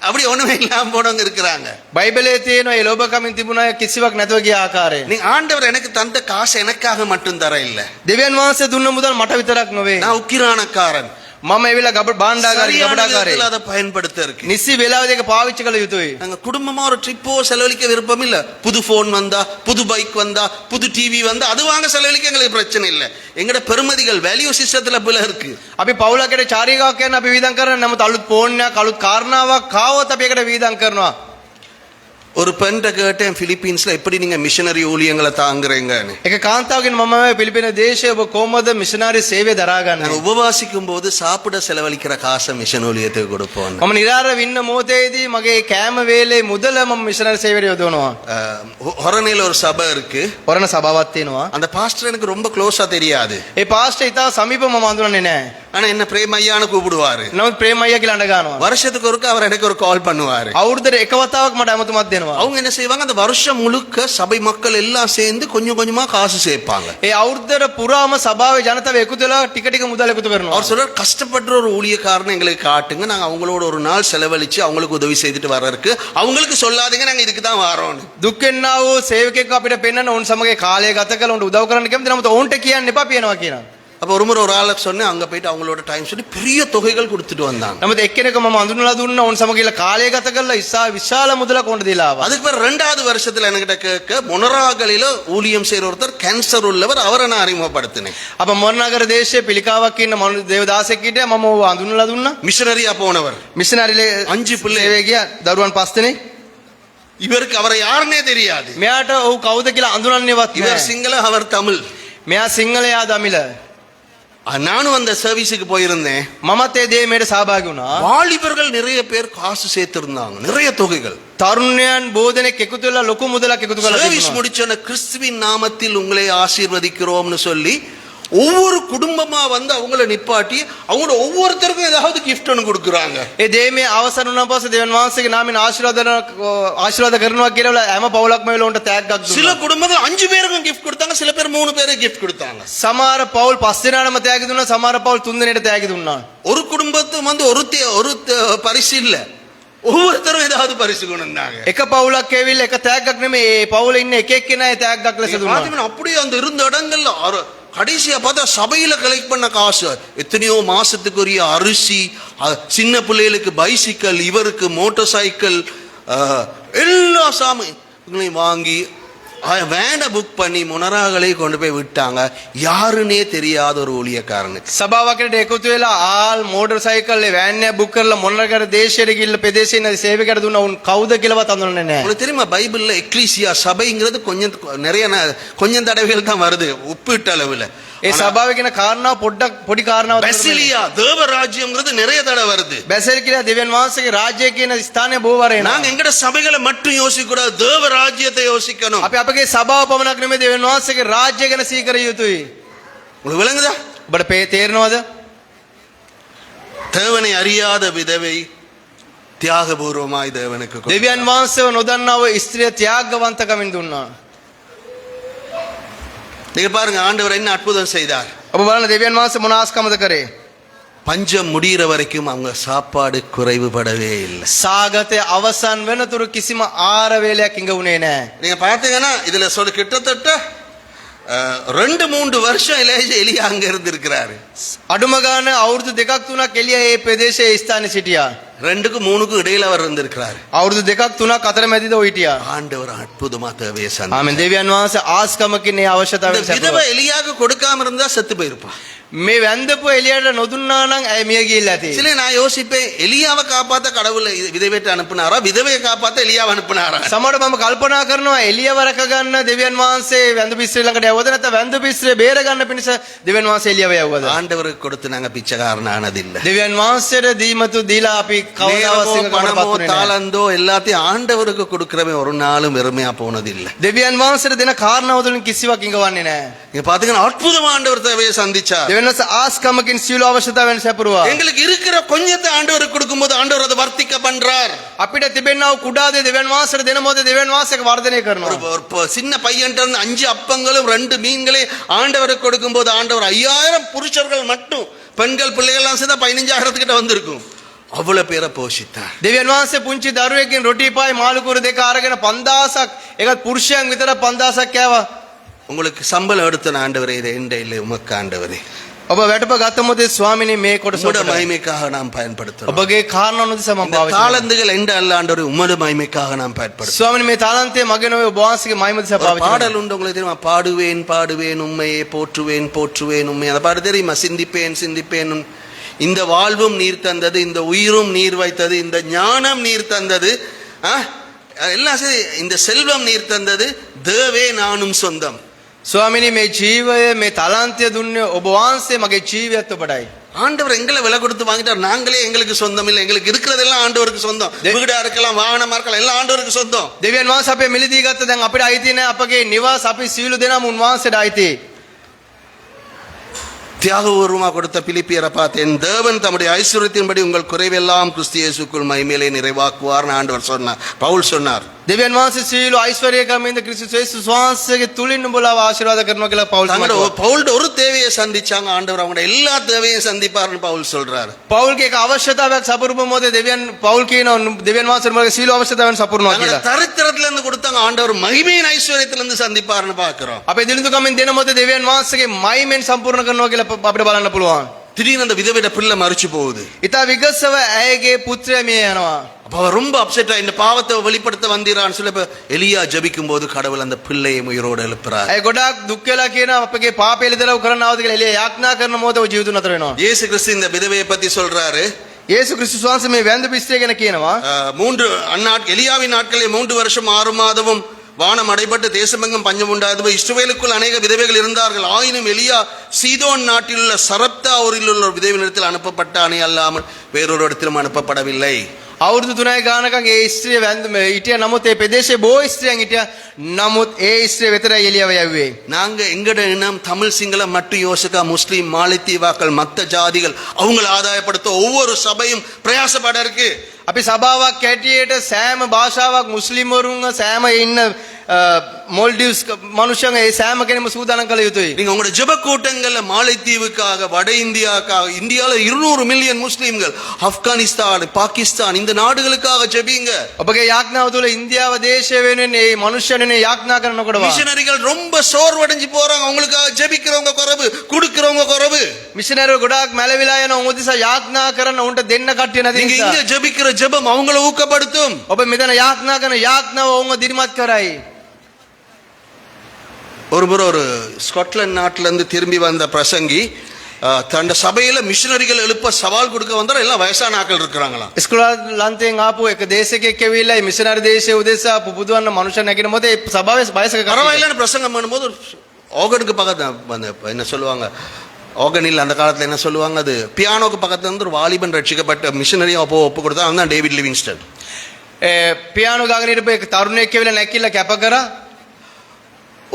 அப்படி ஒண்ணுமே இல்லாம போனவங்க இருக்கிறாங்க. බයිබලයේ තියෙන ඒ ලෝභකමින් තිබුණ අය කිසිවක් නැතුව ගිය ආකාරය. நீ ஆண்டவர் எனக்கு தந்த காசு எனக்காக மட்டும் தர இல்ல. දෙවියන් වහන්සේ දුන්න මුදල් මට විතරක් නොවේ. நான் உக்கிரானக்காரன். මම එවිලා භාණ්ඩාගාරී ගබඩාකාරී. அதை பயன்படுத்த இருக்கு. නිසි වේලාවදී ඒක පාවිච්චි කළ යුතුයි. நாங்க குடும்பமா ஒரு ட்ரிப்போ செலவழிக்க விருப்பம் இல்ல. புது போன் வந்தா, புது பைக் வந்தா, புது டிவி வந்தா அது வாங்க செலவழிக்க எங்களுக்கு பிரச்சனை இல்ல. எங்கட பெருமதிகள் வேல்யூ சிஸ்டத்துல பிள்ளை இருக்கு. අපි පවුලකට චාරිකාවක් යන අපි වීදම් කරන නමුත් අලුත් ෆෝන් එකක් අලුත් කාරණාවක් ආවොත් අපි ඒකට වීදම් කරනවා. ஒரு பெண்கிட்ட கேட்டேன், பிலிப்பீன்ஸ்ல எப்படி நீங்க மிஷனரி ஊழியங்களை தாங்குறீங்கன்னு. ඒක කාන්තාවකින් මම පිලිපින දේශයේ ඔබ කොහොමද මිෂනරි සේවය දරා நாங்க ගන්නේ? உபவாசிக்கும் போது சாப்பிட செலவழிக்கிற காசை மிஷன் ஊழியத்துக்கு கொடுப்போம். මම නිරාරව ඉන්න මොහොතේදී මගේ කෑම වේලේ මුදල මම මිෂනරි සේවයට යොදවනවා. ஹொரனையில ஒரு சபை இருக்கு. වරණ සභාවක් තියෙනවා. அந்த பாஸ்டர் எனக்கு ரொம்ப க்ளோஸா தெரியாது. ඒ පාස්ටර් ඉතා සමීපව මම අඳුරන්නේ නැහැ. ஆனா என்ன பிரேமையான்னு கூப்பிடுவாரு. නමුත් ප්‍රේම අයියා කියලා අඬ ගන්නවා. வருஷத்துக்கு ஒருக்க அவர் எனக்கு ஒரு கால் பண்ணுவாரு. අවුරුද්දට එක වතාවක් මට ඇමතුමක් දෙනවා. அவங்க என்ன செய்வாங்க, அந்த வருஷம் முழுக்க சபை மக்கள் எல்லாம் சேர்ந்து கொஞ்சம் கொஞ்சமா காசு சேர்ப்பாங்க. ඒ අවුරුද්දට පුරාම සභාවේ ජනතාව එකතු වෙලා ටික ටික මුදල් එකතු කරනවා. அவர் சொல்றார், கஷ்டப்படுற ஒரு ஊழியக்காரனை எங்களுக்கு காட்டுங்க, நாங்க அவங்களோட ஒரு நாள் செலவழிச்சு அவங்களுக்கு உதவி செய்துட்டு வர்றதுக்கு. அவங்களுக்கு சொல்லாதீங்க நாங்க இதுக்கு தான் வரோம். දුක් වෙන්නා වූ සේවකෙක් අපිට පෙන්වන්න උන් සමග කාලය ගත කරලා උන්ට උදව් කරන්න කැමති. නමුත් ඔවුන්ට කියන්න එපා පියනවා කියනවා. அப்ப ஒரு முறை ஒரு ஆளுக்கு சொன்னேன், அங்க போயிட்டு அவங்களோட டைம் சொல்லி பெரிய தொகைகள் கொடுத்துட்டு வந்தாங்க. නමුත් එක්කෙනෙක් මම අඳුනලා දුන්නා උන් සමග ගිහලා කාලය ගත කරලා විශාල මුදලක් උන්ට දීලා ආවා. அதுக்கு பிறகு ரெண்டாவது வருஷத்துல என்கிட்ட கேட்க, மொனராகலில ஊழியம் செய்யற ஒருத்தர் கேன்சர் உள்ளவர், அவரை நான் அறிமுகப்படுத்தினேன். අප මොරනගර දේශයේ පිළිකාවක් ඉන්න දේවදාසෙක් හිටියා. මම ඔහු අඳුනලා දුන්නා. மிஷனரியா போனவர், මිෂනරිලේ 5 பிள்ளை. සේවය ගියා. දරුවන් 5 දෙනෙක්. இவருக்கு அவரை யாருன்னே தெரியாது. මෙයාට ඔහු කවුද කියලා අඳුනන්නේවත් இவர் නැහැ. சிங்கள, அவர் தமிழ். මෙයා සිංහලයා දමිළ. நானும் அந்த சர்வீஸுக்கு போயிருந்தேன். මමත් ඒ දේමේට සහභාගී වුණා. வாலிபர்கள் நிறைய பேர் காசு சேர்த்திருந்தாங்க, நிறைய தொகைகள். තරුණයන් බෝධනෙක් එකතු වෙලා ලොකු මුදලක් එකතු කරලා சர்வீஸ் තිබුණා. முடிச்சோன கிறிஸ்துவின் நாமத்தில் உங்களை ஆசீர்வதிக்கிறோம்னு சொல்லி ஒவ்வொரு குடும்பமா வந்து அவங்கள நிப்பாட்டி அவங்களோட ஒவ்வொருத்தருக்கும் ஏதாவது கிஃப்ட் ஒன்று கொடுக்குறாங்க. ඒ දේමේ අවසන් වුණා පස්සේ දෙවියන් වහන්සේගේ නාමයෙන් ආශිර්වාද කරනවා කියලා හැම පවුලක්ම වෙල උන්ට තෑග්ගක් சில දුන්නා. குடும்பங்கள் 5 பேருக்கும் கிஃப்ட் கொடுத்தாங்க, சில பேர் 3 பேருக்கு கிஃப்ட் கொடுத்தாங்க. සමහර පවුල් 5 දෙනාටම තෑගි දුන්නා. සමහර පවුල් 3 දෙනාට තෑගි දුන්නා. ஒரு குடும்பத்துக்கு வந்து ஒரு பரிசு இல்ல, ஒவ்வொருத்தரும் ஏதாவது பரிசு கொண்டு வந்தாங்க. එක පවුලක් ඇවිල්ලා එක තෑග්ගක් නෙමෙයි. ඒ පවුලේ ඉන්න එක එක්කෙනා ඒ තෑග්ගක් ලෙස දුන්නා. பாத்தீங்கன்னா அப்படியே அந்த இருந்த இடங்கள்ல கடைசியா பார்த்தா சபையில கலெக்ட் பண்ண காசு எத்தனையோ மாசத்துக்குரிய அரிசி, சின்ன பிள்ளைகளுக்கு பைசிக்கல், இவருக்கு மோட்டார் சைக்கிள், எல்லா சாமிகளையும் வாங்கி வேனை புக் பண்ணி மொனராகலை கொண்டு போய் விட்டாங்க. யாருன்னே தெரியாத ஒரு ஊழியக்காரனுக்கு. සභාවකට එකතු වෙලා ආල් මෝටර් සයිකල් වෑන් එක බුක් කරලා මොනරගර දේශයට ගිහිල්ලා ප්‍රදේශයේ ඉන්න සේවකයට දුන්නා. උන් කවුද කියලාවත් අඳුරන්නේ නැහැ. உங்களுக்கு தெரியுமா, பைபிள்ல எக்லீசியா சபைங்கிறது கொஞ்சம் தடவைகள் தான் வருது ஒப்பீட்டு அளவில். ඒ සභාවේ කියන කාරණාව පොඩ්ඩක් පොඩි කාරණාවක් තමයි. பெசிலியா தேவ ராஜ்யம்ங்கிறது நிறைய தடவை வருது. බැසෙල් කියලා දෙවියන් වහන්සේගේ රාජ්‍යය කියන ස්ථානය බොහෝ වර එනවා. நாங்க எங்கட சபைகளை மட்டும் யோசிக்க கூடாது, தேவ ராஜ்யத்தை யோசிக்கணும். අපි අපගේ සභාව පමණක් නෙමෙයි දෙවියන් වහන්සේගේ රාජ්‍යය ගැන සීකර යුතුයි. உங்களுக்கு விளங்குதா? ඔබට තේරෙනවද? தேவனை அறியாத விதவை தியாகபூர்வமாய் தேவனுக்கு கொடுத்தார். දෙවියන් වහන්සේව නොදන්නව ස්ත්‍රිය ත්‍යාගවන්තකමින් දුන්නා. நீங்க பாருங்க ஆண்டவர் என்ன அற்புதம் செய்தார். ඔබ බලන්න දෙවියන් වහන්සේ මොන ආස්කමද කරේ? பஞ்சம் முடிகிற வரைக்கும் அவங்க சாப்பாடு குறைவுபடவே இல்லை. සාගතය අවසන් වෙනතුරු කිසිම ආර වේලයක් ඉඟ වුණේ නැහැ. நீங்க பாத்தீங்கன்னா இதுல சொல்ல கிட்டத்தட்ட 2-3 வருஷம் எலியா அங்க இருந்து இருக்கிறாரு. අඩුම ගාන අවුරුදු 2-3ක් එළිය ඒ ප්‍රදේශයේ ස්ථානයේ සිටියා. 2-3க்கும் இடையில அவர் இருந்திருக்கிறாரு. අවුරුදු 2-3ක් අතර මැදිද ඔය හිටියා. ஆண்டவர் அற்புதமா தேவையை சந்தித்தார். ආමෙන් දෙවියන් වහන්සේ ආස්කමකින් ඒ අවශ්‍යතාවය இந்த விதவை எலியாவுக்கு கொடுக்காம இருந்தா செத்து போயிருப்பா. මේ වැන්දපු එළියට නොදුන්නා නම් ඇය මිය ගිහිල්ලා ඇති. சில நான் யோசிப்பேன், எலியாவை காப்பாத்த கடவுள் விதவைட்ட அனுப்புனாரா, விதவையை காப்பாத்த எலியாவை அனுப்புனாரா? සමහරවිට මම කල්පනා කරනවා එළියව රැක ගන්න දෙවියන් වහන්සේ වැන්දපු ඉස්ත්‍රිය ළඟට යවද නැත්නම් වැන්දපු ඉස්ත්‍රිය බේර ගන්න පිණිස දෙවියන් වහන්සේ එළියව යවුවද? ஆண்டவருக்கு கொடுத்து நாங்க பிச்சைக்காரன் ஆனதில்லை. දෙවියන් වහන්සේට දීමතු දීලා අපි කවදාවත් සිංහකමට பணமோ පත් වෙන්නේ නැහැ. தாளந்தோ எல்லாத்தையும் ஆண்டவருக்கு கொடுக்கிறவன் ஒரு நாளும் வெறுமையா போனதில்லை. දෙවියන් වහන්සේට දෙන කාරණාව තුළින් කිසිවක් ඉඟවන්නේ නැහැ. நீங்க பாத்தீங்கன்னா அற்புதமா ஆண்டவர் தேவையை சந்திச்சார். දෙවියන් වහන්සේ ආස්කමකින් සියලු අවශ්‍යතාවයන් සපුරුවා. எங்களுக்கு இருக்கிற கொஞ்சத்தை ஆண்டவருக்கு கொடுக்கும்போது ஆண்டவர் அதை வர்த்திக்க பண்றார். අපිට තිබෙනව කුඩා දේ දෙවියන් වහන්සේට දෙන මොහොතේ දෙවියන් වහන්සේක වර්ධනය කරනවා. ஒரு சின்ன பையன்ட்ட இருந்து 5 அப்பங்களும் 2 மீன்களையும் ஆண்டவருக்கு கொடுக்கும்போது ஆண்டவர் 5000 புருஷர்கள் மட்டும் பெண்கள் பிள்ளைகள் எல்லாம் சேர்ந்தா 15000 கிட்ட வந்திருக்கும். அவ்வளவு பேரை போஷித்தார். දෙවියන් වහන්සේ පුංචි දරුවෙක්ගෙන් රොටි පායි මාළු කුරු දෙක අරගෙන 5000ක් ඒකත් පුරුෂයන් විතර 5000ක් කෑවා. உங்களுக்கு சம்பளம் எடுத்த ஆண்டவரே, இதை எந்த இல்லை உமக்கு ஆண்டவரே, ඔබ වැටප ගත මොහොතේ ස්වාමිනේ මේ කොටස உம்முடைய மகிமைக்காக நாம் பயன்படுத்துறோம். ඔබගේ කාරණා උදෙසා මම இந்த පාවිච්චි කරනවා. தாளந்துகள் எந்த அல்ல ஆண்டவரே, உம்முடைய மகிமைக்காக நாம் பயன்படுத்துறோம். ස්වාමිනේ මේ තාලන්තය මගේ නොවේ ඔබ වහන්සේගේ මහිම උදෙසා ஒரு පාවිච්චි කරනවා. பாடல் உண்டு, உங்களுக்கு தெரியுமா? பாடுவேன் பாடுவேன் உம்மையே, போற்றுவேன் போற்றுவேன் உம்மை. அந்த பாட்டு தெரியுமா? சிந்திப்பேன் சிந்திப்பேன் இந்த வாழ்வும் நீர் தந்தது, இந்த உயிரும் நீர் வைத்தது, இந்த ஞானம் நீர் தந்தது, எல்லாம் சரி, இந்த செல்வம் நீர் தந்தது, தேவே நானும் சொந்தம். ස්වාමිනේ මේ ජීවය මේ තාලන්තය දුන්නේ ඔබ වහන්සේ මගේ ජීවිතයත් ඔබටයි. ஆண்டவர் எங்களை விலை கொடுத்து வாங்கிட்டார். நாங்களே எங்களுக்கு சொந்தம் இல்லை. எங்களுக்கு இருக்கிறதெல்லாம் ஆண்டவருக்கு சொந்தம். வீடா இருக்கலாம், வாகனமா இருக்கலாம், எல்லாம் ஆண்டவருக்கு சொந்தம். දෙවියන් වහන්සේ අපේ මිලදී ගත්ත දැන් අපිට අයිති නැහැ. අපගේ නිවාස අපි සීලු දෙනාම උන්වහන්සේට අයිති. தியாகபூர்வமா கொடுத்த பிலிப்பியரை பார்த்தேன். தேவன் தம்முடைய ஐஸ்வர்யத்தின்படி உங்கள் குறைவெல்லாம் கிறிஸ்து இயேசுக்குள் மகிமையிலே நிறைவாக்குவார்னு ஆண்டவர் சொன்னார், பவுல் சொன்னார். දෙවියන් වහන්සේ සීලු ஐஸ்வர்யකමින්ද ක්‍රිස්තුස් යේසුස් වහන්සේගේ තුලින් නුඹලාව ආශිර්වාද කරනවා කියලා පවුල් කියනවා. பவுல்ட ஒரு தேவையை சந்திச்சாங்க, ஆண்டவர் அவங்க எல்லா தேவையும் சந்திப்பார்னு பவுல் சொல்றாரு. පවුල්ගේ එක අවශ්‍යතාවයක් සපුරුම මොදේ දෙවියන් පවුල් කියනවා දෙවියන් වහන්සේ නුඹගේ සීලු අවශ්‍යතාවයන් සපුරනවා කියලා. தரித்திரத்துல இருந்து கொடுத்தாங்க, ஆண்டவர் மகிமையின் ஐஸ்வர்யத்துல இருந்து சந்திப்பார்னு பார்க்கிறோம். අපේ දිනුතුකමින් දෙන මොදේ දෙවියන් වහන්සේගේ මයිමෙන් සම්පූර්ණ කරනවා කියලා අපිට බලන්න පුළුවන්. திடீர்னு அந்த விதவையோட பிள்ளை மறிச்சு போகுது. ඉතා විගසව ඇයගේ පුත්‍රයා මිය යනවා. அப்ப அவர் ரொம்ப அப்செட்டா, இந்த பாவத்தை வெளிப்படுத்த வந்தீரான்னு சொல்லி எலியா ஜபிக்கும் போது கடவுள் அந்த பிள்ளையை உயிரோடு எழுப்புறார். ඇය ගොඩාක් දුක් වෙලා කියන අපගේ පාපය එළිදරව් කරන්න ආවද කියලා එළිය යාඥා කරන මොහොතේ ජීවිත නතර වෙනවා. இயேசு கிறிஸ்து இந்த விதவையை பத்தி சொல்றாரு. යේසුස් ක්‍රිස්තුස් වහන්සේ මේ වැන්ද පිස්ත්‍රිය ගැන කියනවා. எலியாவின் நாட்களில் 3 வருஷம் 6 மாதமும் வானம் அடைபட்டு தேசமெங்கும் பஞ்சம் உண்டாது. இஸ்ரவேலுக்குள் அநேக விதவைகள் இருந்தார்கள். ஆயினும் எலியா சீதோன் நாட்டில் உள்ள சரப்தா ஊரில் உள்ள விதவையினிடத்தில் அனுப்பப்பட்டானே அல்லாமல் வேறொரு இடத்திலும் அனுப்பப்படவில்லை. අවුරුදු 3 ගානකම් ඒ ස්ත්‍රිය වැන්ද හිටියා. නමුත් ඒ ප්‍රදේශයේ බොහෝ ස්ත්‍රියන් හිටියා. නමුත් ඒ ස්ත්‍රිය විතරයි එළියව යවුවේ. நாங்க எங்கட இனம் தமிழ் சிங்களம் மட்டும் யோசிக்கா, முஸ்லீம் மாலைத்தீவாக்கள் மற்ற ஜாதிகள் அவங்களை ஆதாயப்படுத்த ஒவ்வொரு சபையும் பிரயாசப்பட இருக்கு. අපි සභාවක් කැටියට සෑම භාෂාවක් මුස්ලිම්වරුන්ව සෑම ඉන්න මොල්ඩිව්ස් මනුෂ්‍යයන් ඒ සෑම කෙනෙම සූදානම් කළ යුතුයි. நீங்க உங்களோட ஜெப கூட்டங்கள்ல மாலைத்தீவுக்காக, வட இந்தியாவுக்காக, இந்தியால 200 மில்லியன் முஸ்லீம்கள், ஆப்கானிஸ்தான், பாகிஸ்தான் இந்த நாடுகளுக்காக ஜெபிங்க. ඔබගේ යාඥාව තුළ ඉන්දියාව දේශය වෙනුවෙන් මේ මනුෂ්‍යයන් වෙනුවෙන් යාඥා කරනකොට மிஷனரிகள் ரொம்ப சோர்வடைஞ்சு போறாங்க. அவங்களுக்காக ஜெபிக்கிறவங்க குறைவு, கொடுக்கிறவங்க குறைவு. මිෂනරියෝ ගොඩාක් මැලවිලා යන උන් උදෙසා යාඥා කරන උන්ට දෙන්න කට්ටිය නැති நீங்க නිසා இங்க ஜெபிக்கிற ஜெபம் அவங்களை ஊக்கப்படுத்தும். ඔබ මෙතන යාඥා කරන යාඥාව උන්ව දිරිමත් කරයි. ஒரு முறை ஒரு ஸ்காட்லாந்து நாட்டில இருந்து திரும்பி வந்த பிரசங்கி தண்ட சபையில மிஷனரிகள் எழுப்ப சவால் கொடுக்க வந்தார். எல்லாம் வயசான ஆட்கள் இருக்கிறாங்களாம். ස්කොට්ලන්තයෙන් ආපු එක දේශකෙක් ඇවිල්ලා මේ මිෂනරි දේශයේ උදෙසා පුබුදවන්න මනුෂ්‍ය නැගින මොකද ඒ සභාවේ වයසක பரவாயில்லன்னு பிரசங்கம் பண்ணும்போது ஆர்கனுக்கு பக்கத்தில் அந்த என்ன சொல்லுவாங்க, ஆர்கன் இல்லை அந்த காலத்தில் என்ன சொல்லுவாங்க, அது பியானோக்கு பக்கத்துல இருந்து ஒரு வாலிபன் ரட்சிக்கப்பட்ட மிஷனரியா ஒப்பு கொடுத்தா அவன் தான் டேவிட் லிவிங்ஸ்டன். පියානු ගාගෙන හිටපු එක තරුණයෙක් කියලා නැකිලා කැප කරා.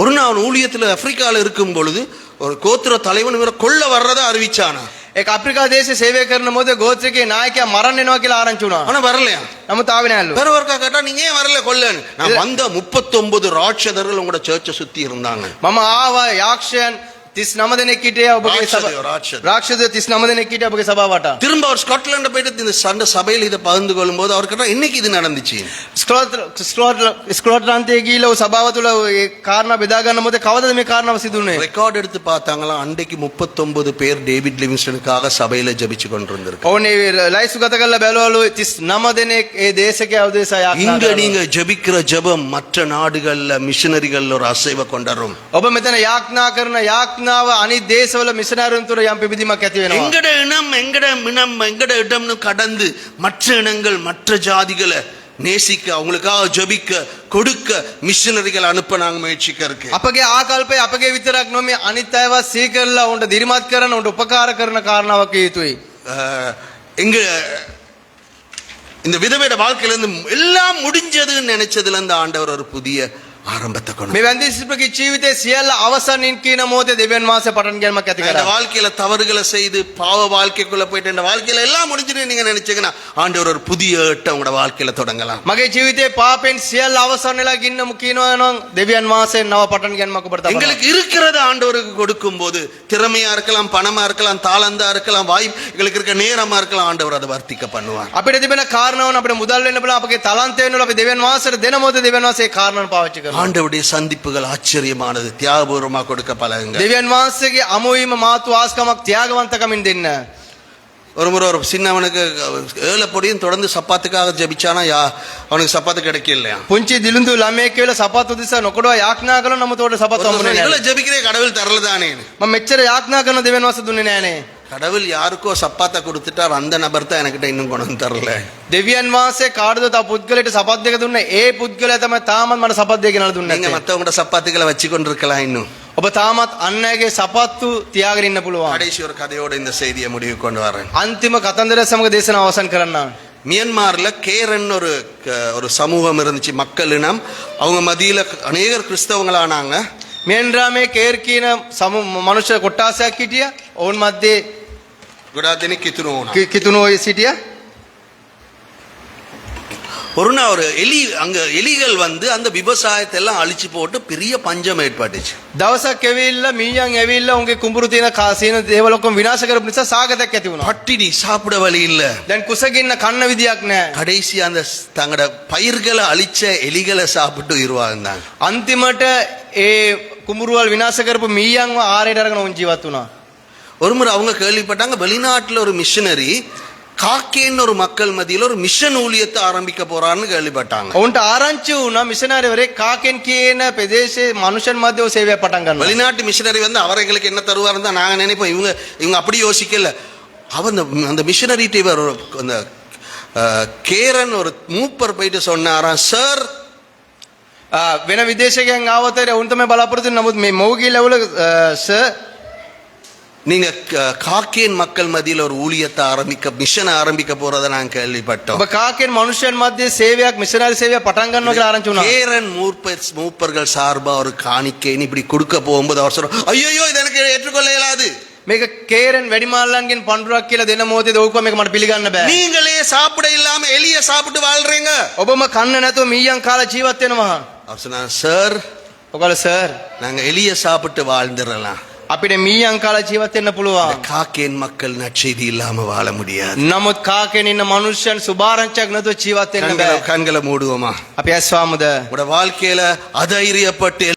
ஒரு நாள் ஊழியத்தில் ஆப்பிரிக்காவில் இருக்கும் பொழுது ஒரு கோத்திர தலைவன் இவரை கொல்ல வர்றதா அறிவிச்சானா. ඒක අප්‍රිකා දේශේ සේවය කරන මොහොත ගෝත්‍රිකේ නායකයා මරන්න එනවා කියලා ආරංචි වුණා. ஆனா வரலையா. නමුත් ආවේ නෑලු. வேற ஒருக்கா கேட்டா நீங்க ஏன் வரல கொல்லன்னு. நான் வந்த 39 ராட்சதர்கள் உங்களோட சர்ச்சை சுத்தி இருந்தாங்க. මම ආවා යාක්ෂයන් 39 දෙනෙක් හිටියා ඔබගේ ராட்சத 39 දෙනෙක් හිටියා ඔබගේ සභාවට. திரும்ப அவர் ஸ்காட்லாந்து போயிட்டு இந்த சண்டை சபையில் இதை பகிர்ந்து கொள்ளும் போது அவர் கேட்டா இன்னைக்கு இது நடந்துச்சு. ස්කොට්ලන්තයේ ගිහිල්ලා ඔය සභාව තුළ ඒ කාරණා බෙදා ගන්න මොකද කවදද මේ කාරණාව සිදුුනේ? ரெக்கார்ட் எடுத்து பார்த்தாங்களா, அன்றைக்கு 39 பேர் டேவிட் லிவிங்ஸ்டனுக்காக சபையில ஜெபிச்சு கொண்டிருந்திருக்கு. ඕනේ ලයිස්තු ගත කරලා බැලුවලු 39 දෙනෙක් ඒ දේශකයා උදෙසා යාඥා இங்க කරනවා. நீங்க ஜெபிக்கிற ஜெபம் மற்ற நாடுகள்ல மிஷனரிகள் ஒரு அசைவை கொண்டரும். ඔබ මෙතන යාඥා කරන යාඥාව අනිත් දේශවල මිෂනරින් තුර යම් පිබිදීමක් ඇති වෙනවා. எங்கட இனம் எங்கட இடம்னு கடந்து மற்ற இனங்கள் மற்ற ஜாதிகளை நேசிக்க, அவங்களுக்காக ஜெபிக்க, கொடுக்க மிஷனரிகள் அனுப்ப நாங்க முயற்சிக்க இருக்கு. අපගේ ආකල්පය අපගේ විතරක් නොමේ අනිත් අයව සීකරලා උන්ට දිරිමත් කරන උන්ට උපකාර කරන කාරණාවක් හේතුයි. எங்க இந்த விதவையோட வாழ்க்கையில இருந்து எல்லாம் முடிஞ்சதுன்னு நினைச்சதுல இருந்து ஆண்டவர் ஒரு புதிய ஆரம்பத்தை கொண்டு මේ වැන්දි සිටුගේ ජීවිතේ සියල්ල අවසන්ින් කියන මොහොතේ දෙවියන් වහන්සේ පටන් ගැනීමක් ඇති இந்த කරා. வாழ்க்கையில தவறுகளை செய்து பாவ வாழ்க்கைக்குள்ள போயிட்டு இந்த வாழ்க்கையில எல்லாம் முடிஞ்சுன்னு நீங்க நினைச்சீங்கன்னா ஆண்டவர் ஒரு புதிய ஏட்டம் உங்களோட வாழ்க்கையில தொடங்கலாம். මගේ ජීවිතේ පාපෙන් සියල්ල අවසන් වෙලා ගින්න කියනවා නම් දෙවියන් වහන්සේ නව පටන් ගැනීමක් ඔබට තමයි. எங்களுக்கு இருக்கிறத ஆண்டவருக்கு கொடுக்கும் போது திறமையா இருக்கலாம், பணமா இருக்கலாம், தாளந்தா இருக்கலாம், எங்களுக்கு இருக்க நேரமா இருக்கலாம், ஆண்டவர் அதை வர்த்திக்க பண்ணுவார். අපිට තිබෙන කාරණාවන් අපිට මුදල් වෙන්න පුළුවන්, අපගේ තලන්ත වෙන්න පුළුවන්, අපි දෙවියන් වහන්සේට දෙන මොහොතේ දෙවියන් වහන්සේ කාරණාවන් පාවිච්චි කරනවා. ஆண்டவருடைய சந்திப்புகள் ஆச்சரியமானது, தியாகபூர்வமா கொடுக்க பழகுங்க. දෙවියන් වහන්සේගේ අමුවීම මාතු ආස්කමක් ත්‍යාගවන්තකමින් දෙන්න. ஒரு முறை ஒரு சின்னவனுக்கு 7 பொடியும் தொடர்ந்து சப்பாத்துக்காக ஜபிச்சானா அவனுக்கு சப்பாத்து கிடைக்கலையா. පුංචි දිලුඳු ළමයෙක් කියලා සපත්තු දිසා නොකොඩවා යාඥා කරන නමුත් උඩ සපත්තු හම්බුනේ නැහැ. இவ்வளவு ஜபிக்கிறே கடவுள் தரலதானே. මම මෙච්චර යාඥා කරන දෙවියන් වහන්සේ දුන්නේ නෑනේ. கடவுள் யாருக்கோ சப்பாத்தை கொடுத்துட்டார், அந்த நபர் தான் என்கிட்ட இன்னும் கொண்டு வந்து தரல. දෙවියන් වහන්සේ කාටද තව පුද්ගලයට සපත් දෙක දුන්නේ? ඒ පුද්ගලයා තමයි තාමත් මට සපත් දෙක ගෙනල්ලා දුන්නේ நீங்க නැත්තේ. மத்தவங்களோட சப்பாத்துக்களை வச்சு கொண்டிருக்கலாம் இன்னும். ඔබ තාමත් අන් අයගේ සපත්තු තියාගෙන ඉන්න පුළුවන්. கடைசி ஒரு கதையோட இந்த செய்தியை முடிவு கொண்டு வரேன். අන්තිම කතන්දර සමග දේශනාව අවසන් කරන්න. மியன்மார்ல கேரன் ஒரு சமூகம் இருந்துச்சு, மக்கள் இனம். அவங்க மத்தியில அநேகர் கிறிஸ்தவங்களானாங்க. මියන්රාමේ කේර් කියන මනුෂ්‍ය කොට්ටාසයක් හිටියා. ඔවුන් මැද්දේ ගොඩාක් දෙනෙක් කිතුනෝ සිටියා. ஒரு நாள் ஒரு அங்க எலிகள் வந்து அந்த விவசாயத்தை எல்லாம் அழிச்சு போட்டு பெரிய பஞ்சம் ஏற்பட்டுச்சு. දවසක් ඇවිල්ලා මීයන් ඇවිල්ලා උන්ගේ කුඹුරු තියෙන කාසීන දේවල් ඔක්කොම විනාශ කරපු නිසා සාගතයක් ඇති වුණා. பட்டினி, சாப்பிட வழி இல்ல. දැන් කුසගින්න කන්න විදියක් නැහැ. கடைசி அந்த தங்களோட பயிர்களை அழிச்ச எலிகளை சாப்பிட்டு உயிர் வாழ்ந்தாங்க. අන්තිමට ඒ කුඹුරුවල් විනාශ කරපු මීයන්ව ආරයට අරගෙන උන් ජීවත් වුණා. ஒரு முறை அவங்க கேள்விப்பட்டாங்க, வெளிநாட்டுல ஒரு மிஷனரி காக்கேன்னு ஒரு மக்கள் மத்தியில் ஒரு மிஷன் ஊழியத்தை ஆரம்பிக்க போறான்னு கேள்விப்பட்டாங்க. උන්ට ආරංචි වුණා මිෂනරිවරේ කාකෙන් කියන ප්‍රදේශයේ මනුෂ්‍යන් මැදව සේවය පටන් ගන්නවා. வெளிநாட்டு மிஷனரி வந்து அவர்களுக்கு என்ன தருவாருன்னு தான் நாங்க நினைப்போம். இவங்க அப்படி யோசிக்கல. அந்த மிஷனரிட்ட இவர் அந்த கேரன் ஒரு மூப்பர் போயிட்டு சொன்னாராம், சார் වෙන විදේශකයන් ආවතර උන් තමයි බලාපොරොත්තු වෙන්නේ. නමුත් මේ මෝගී ලෙවල සර් நீங்க காக்கேன் மக்கள் மத்தியில் ஒரு ஊழியத்தை மிஷனை ஆரம்பிக்க போறதை நான் கேள்விப்பட்டோம். ඔබ කාකෙන් මනුෂ්‍යයන් මැදේ සේවයක් මිෂනරි සේවයක් පටන් ගන්නවා කියලා ආරංචි වුණා. கேரன் மூப்பர்கள் சார்பா ஒரு காணிக்கைன்னு இப்படி கொடுக்க போகும்போது அவர் சொல்ற, ஐயோ இது எனக்கு ஏற்றுக்கொள்ள இயலாது. මේක කේරන් වැඩිමාල්ලන්ගෙන් පඳුරක් කියලා දෙන මොහොතේ ඕක මේක මට පිළිගන්න බෑ. நீங்களே சாப்பிட இல்லாம எலிய சாப்பிட்டு வாழ்றீங்க. ඔබම කන්න නැතුව මීයන් කාලා ජීවත් වෙනවා. அவர் சொன்னார், சார் ඔයාලා සර් நாங்க எலிய சாப்பிட்டு வாழ்ந்துடலாம், අපිට මීයන් කාලා ජීවත් වෙන්න පුළුවන්. காக்கேன் மக்கள் நற்செய்தி இல்லாம வாழ முடியாது. නමුත් කාකෙන් ඉන්න මනුෂ්‍යයන් සුභාරංචියක් නැතුව ජීවත් වෙන්න බෑ. கண்களை மூடுவோமா? අපි ඇස්වාමුද? உங்களோட வாழ்க்கையில அதைரியப்பட்டு